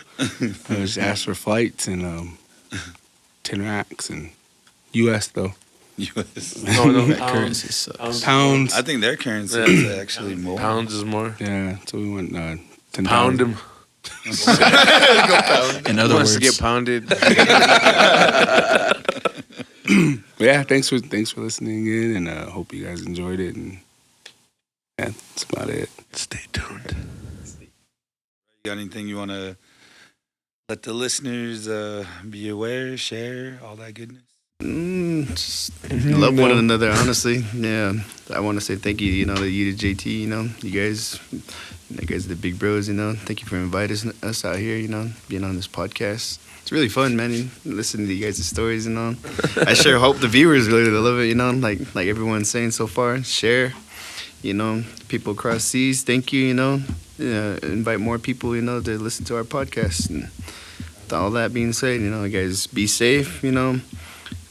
Speaker 5: Just ask for flights and 10 racks and U.S. though.
Speaker 1: U.S.
Speaker 3: No,
Speaker 4: Currency sucks.
Speaker 5: Pounds.
Speaker 1: I think their currency is actually more.
Speaker 3: Pounds is more.
Speaker 5: Yeah, so we want 10,000.
Speaker 3: Pound him.
Speaker 4: In other
Speaker 2: Wants
Speaker 4: words,
Speaker 2: to get pounded.
Speaker 5: Yeah, thanks for listening in, and hope you guys enjoyed it. And yeah, that's about it.
Speaker 3: Stay tuned.
Speaker 1: You got anything you want to let the listeners be aware, share, all that goodness?
Speaker 6: Just love one another, honestly. Yeah, I want to say thank you, to you, to JT, you guys are the big bros, Thank you for inviting us out here, being on this podcast. It's really fun, man, listening to you guys' stories, I sure hope the viewers really love it, like everyone's saying so far. Share, people across seas, thank you, invite more people, to listen to our podcast. And with all that being said, you guys be safe,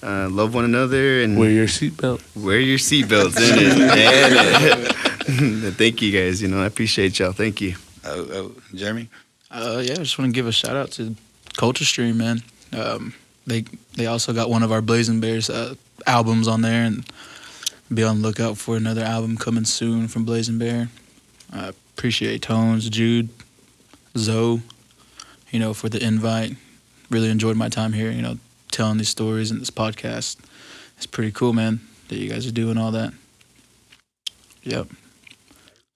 Speaker 6: love one another and
Speaker 3: Wear your seatbelt.
Speaker 6: Wear your seatbelts in it. Thank you guys. I appreciate y'all. Thank you.
Speaker 1: Jeremy?
Speaker 4: I just want to give a shout out to Culture Stream, man. They also got one of our Blazing Bears albums on there, and be on the lookout for another album coming soon from Blazing Bear. I appreciate Tones, Jude, Zoe, for the invite. Really enjoyed my time here, telling these stories in this podcast. It's pretty cool, man, that you guys are doing all that. Yep.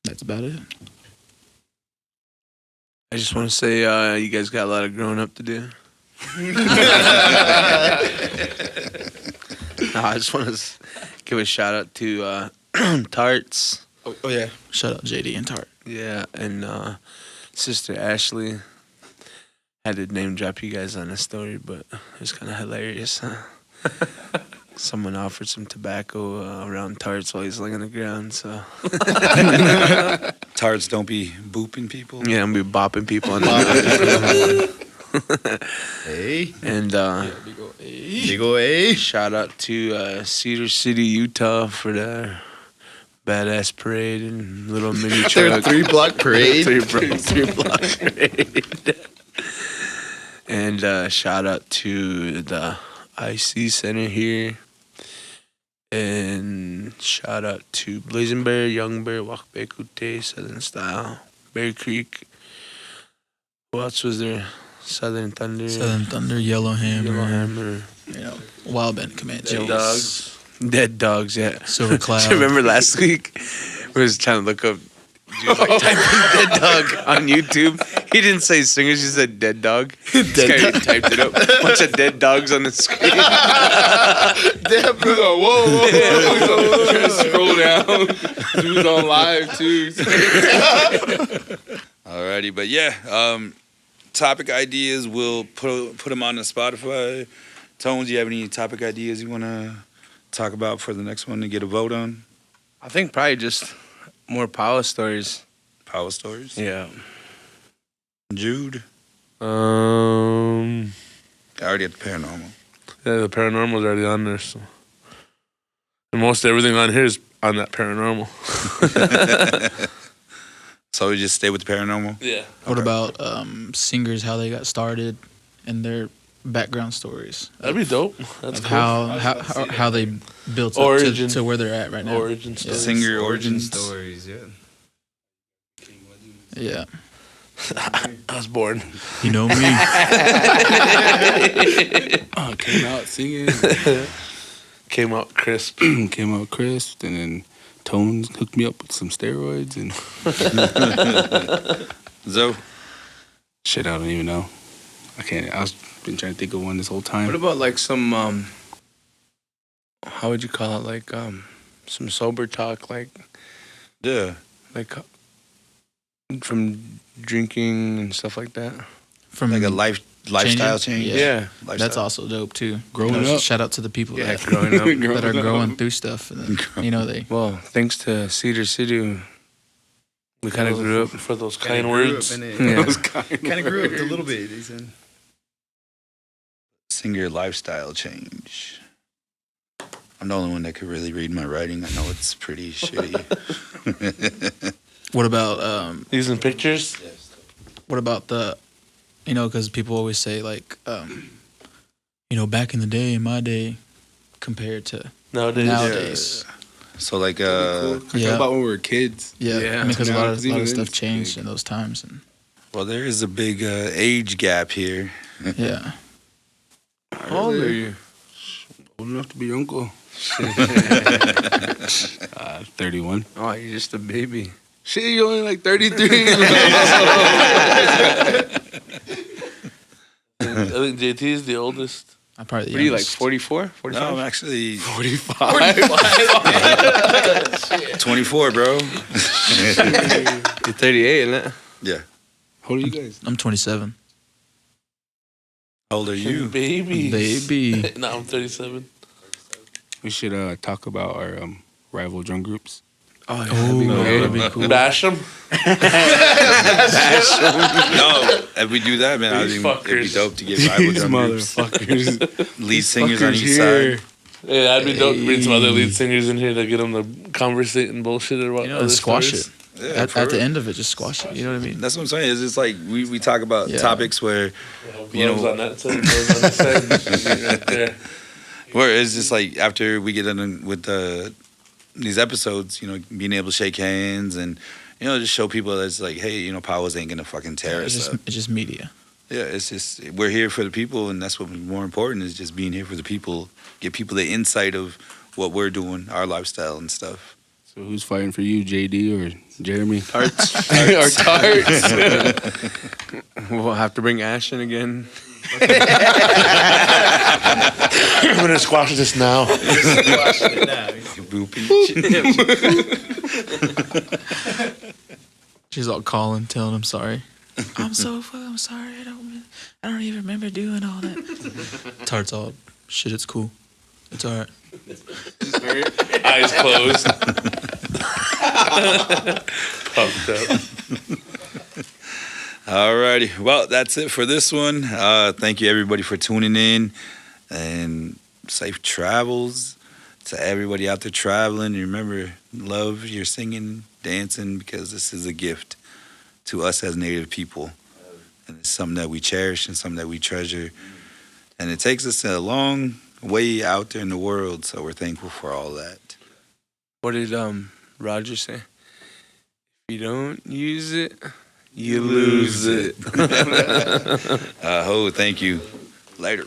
Speaker 4: That's about it.
Speaker 2: I just want to say you guys got a lot of growing up to do. I just want to give a shout out to Tarts.
Speaker 4: Oh yeah. Shout out JD and Tart.
Speaker 2: Yeah, and Sister Ashley. Had to name drop you guys on the story, but it was kind of hilarious. Someone offered some tobacco around Tarts while he's laying on the ground, so.
Speaker 1: Tarts don't be booping people?
Speaker 2: Yeah, I'm going to be bopping people on the
Speaker 6: Hey.
Speaker 2: And
Speaker 6: Big ol' A.
Speaker 2: shout out to Cedar City, Utah for their badass parade and little mini truck.
Speaker 6: 3-block parade.
Speaker 2: three block parade. And shout out to the IC Center here. And shout out to Blazing Bear, Young Bear, Wakbekute, Southern Style, Bear Creek. Who else was there? Southern Thunder.
Speaker 4: Southern Thunder, Yellowhammer.
Speaker 2: Yellowhammer.
Speaker 4: Wild Band Comanche.
Speaker 3: Dead Dogs.
Speaker 2: Dead Dogs, yeah.
Speaker 4: Silver Cloud.
Speaker 2: Remember last week? We was trying to look up. Dude, like, type in Dead Dog on YouTube. He didn't say singers, he said Dead Dog. This guy typed it up. Bunch of dead dogs on the screen.
Speaker 5: Damn, bro. Whoa. Trying to scroll down. Dude's on live, too.
Speaker 1: Alrighty, but yeah, topic ideas, we'll put them on the Spotify. Tones, do you have any topic ideas you want to talk about for the next one to get a vote on?
Speaker 2: I think probably just more power stories.
Speaker 1: Power stories?
Speaker 2: Yeah.
Speaker 1: Jude?
Speaker 3: I
Speaker 1: already at the paranormal.
Speaker 3: Yeah, the paranormal's already on there, so. And most everything on here is on that paranormal.
Speaker 1: So we just stay with the paranormal?
Speaker 3: Yeah.
Speaker 4: What about singers, how they got started and their background stories?
Speaker 3: That'd be dope. That's
Speaker 4: Of
Speaker 3: cool.
Speaker 4: how they built up
Speaker 3: Origin.
Speaker 4: to where they're at right now.
Speaker 3: Origin stories.
Speaker 1: Singer origins.
Speaker 6: Stories, yeah.
Speaker 4: Yeah.
Speaker 3: I was born.
Speaker 4: You know me.
Speaker 5: Came out singing.
Speaker 3: Came out crisp.
Speaker 5: Came out crisp, and then Tones hooked me up with some steroids and
Speaker 1: So,
Speaker 5: shit. I don't even know. I can't. I was been trying to think of one this whole time.
Speaker 2: What about like some how would you call it? Like some sober talk, like
Speaker 1: yeah.
Speaker 2: From drinking and stuff like that.
Speaker 4: From
Speaker 1: Like a lifestyle change.
Speaker 2: Yeah.
Speaker 1: Lifestyle.
Speaker 4: That's also dope too.
Speaker 5: Growing up.
Speaker 4: Shout out to the people
Speaker 2: Yeah,
Speaker 4: that,
Speaker 2: growing up.
Speaker 4: that are growing through stuff. And then, you know, they
Speaker 2: Well, thanks to Cedar City, we kind of grew up.
Speaker 3: For those
Speaker 7: Kinda
Speaker 3: kind
Speaker 7: grew
Speaker 3: words.
Speaker 7: up in it.
Speaker 2: Yeah.
Speaker 7: Kind of grew up a little bit. He said.
Speaker 1: Singer lifestyle change. I'm the only one that could really read my writing. I know it's pretty shitty.
Speaker 4: what about
Speaker 3: Using pictures.
Speaker 4: what about the, you know, because people always say like, you know, back in the day, in my day, compared to nowadays.
Speaker 1: So like
Speaker 5: Cool.
Speaker 4: Yeah.
Speaker 5: About when we were kids.
Speaker 4: Yeah,
Speaker 2: Yeah.
Speaker 4: I mean, because a
Speaker 5: Now,
Speaker 4: lot
Speaker 5: 'cause
Speaker 4: of
Speaker 5: even
Speaker 4: stuff
Speaker 5: it's
Speaker 4: changed
Speaker 5: big.
Speaker 4: in those times, and
Speaker 1: well, there is a big age gap here.
Speaker 4: yeah,
Speaker 2: How old are you?
Speaker 5: Old enough to be your uncle. 31.
Speaker 2: Oh, you're just a baby.
Speaker 5: Shit, you're only like 33.
Speaker 3: I think JT is the oldest.
Speaker 4: I'm probably the
Speaker 2: What are you, like
Speaker 4: youngest.
Speaker 2: 44? 45?
Speaker 1: No, I'm actually
Speaker 5: 45.
Speaker 1: 24, bro.
Speaker 2: You're 38, isn't it?
Speaker 1: Yeah.
Speaker 5: How old are you guys?
Speaker 4: I'm 27.
Speaker 1: How old are you?
Speaker 3: Baby.
Speaker 4: Baby.
Speaker 3: No, I'm 37.
Speaker 5: We should talk about our rival drum groups.
Speaker 2: Oh,
Speaker 4: that'd be cool.
Speaker 3: Bash them.
Speaker 1: No, if we do that, man, I
Speaker 3: These
Speaker 1: think it'd be
Speaker 3: fuckers.
Speaker 1: dope to get rival
Speaker 5: These
Speaker 1: drum groups.
Speaker 5: motherfuckers.
Speaker 1: Lead singers on
Speaker 5: Fuckers
Speaker 1: each
Speaker 5: here.
Speaker 1: side.
Speaker 3: Yeah, that'd be dope. Bring some other lead singers in here to get them to conversate and bullshit about
Speaker 4: You know,
Speaker 3: other
Speaker 4: and squash
Speaker 3: stories.
Speaker 4: it.
Speaker 1: Yeah,
Speaker 4: At
Speaker 1: for
Speaker 4: the
Speaker 1: real.
Speaker 4: end of it, just squash it. You know what I mean?
Speaker 1: That's what I'm saying. It's just like we talk about
Speaker 4: Yeah.
Speaker 1: topics where you know-
Speaker 3: Gloves on that side, gloves on this side. Right there.
Speaker 1: where it's just like after we get done with these episodes, you know, being able to shake hands and you know just show people that it's like, hey, you know, powwows ain't gonna fucking tear us up.
Speaker 4: It's just media.
Speaker 1: Yeah, it's just we're here for the people, and that's what's more important is just being here for the people, get people the insight of what we're doing, our lifestyle and stuff.
Speaker 5: So who's fighting for you, JD or Jeremy?
Speaker 2: Tarts. Our tarts. We'll have to bring Ashton again.
Speaker 3: I'm gonna squash this now.
Speaker 4: She's all calling, telling him sorry. I'm sorry. I don't even remember doing all that. Tart's all shit. It's cool. It's all right.
Speaker 3: Eyes closed. Pumped up.
Speaker 1: Alrighty, well, that's it for this one. Thank you everybody for tuning in, and safe travels to everybody out there traveling. And remember, love your singing, dancing, because this is a gift to us as Native people, and it's something that we cherish and something that we treasure, and it takes us a long way out there in the world. So we're thankful for all that.
Speaker 2: What did Roger say? If you don't use it, you lose it.
Speaker 1: Thank you. Later.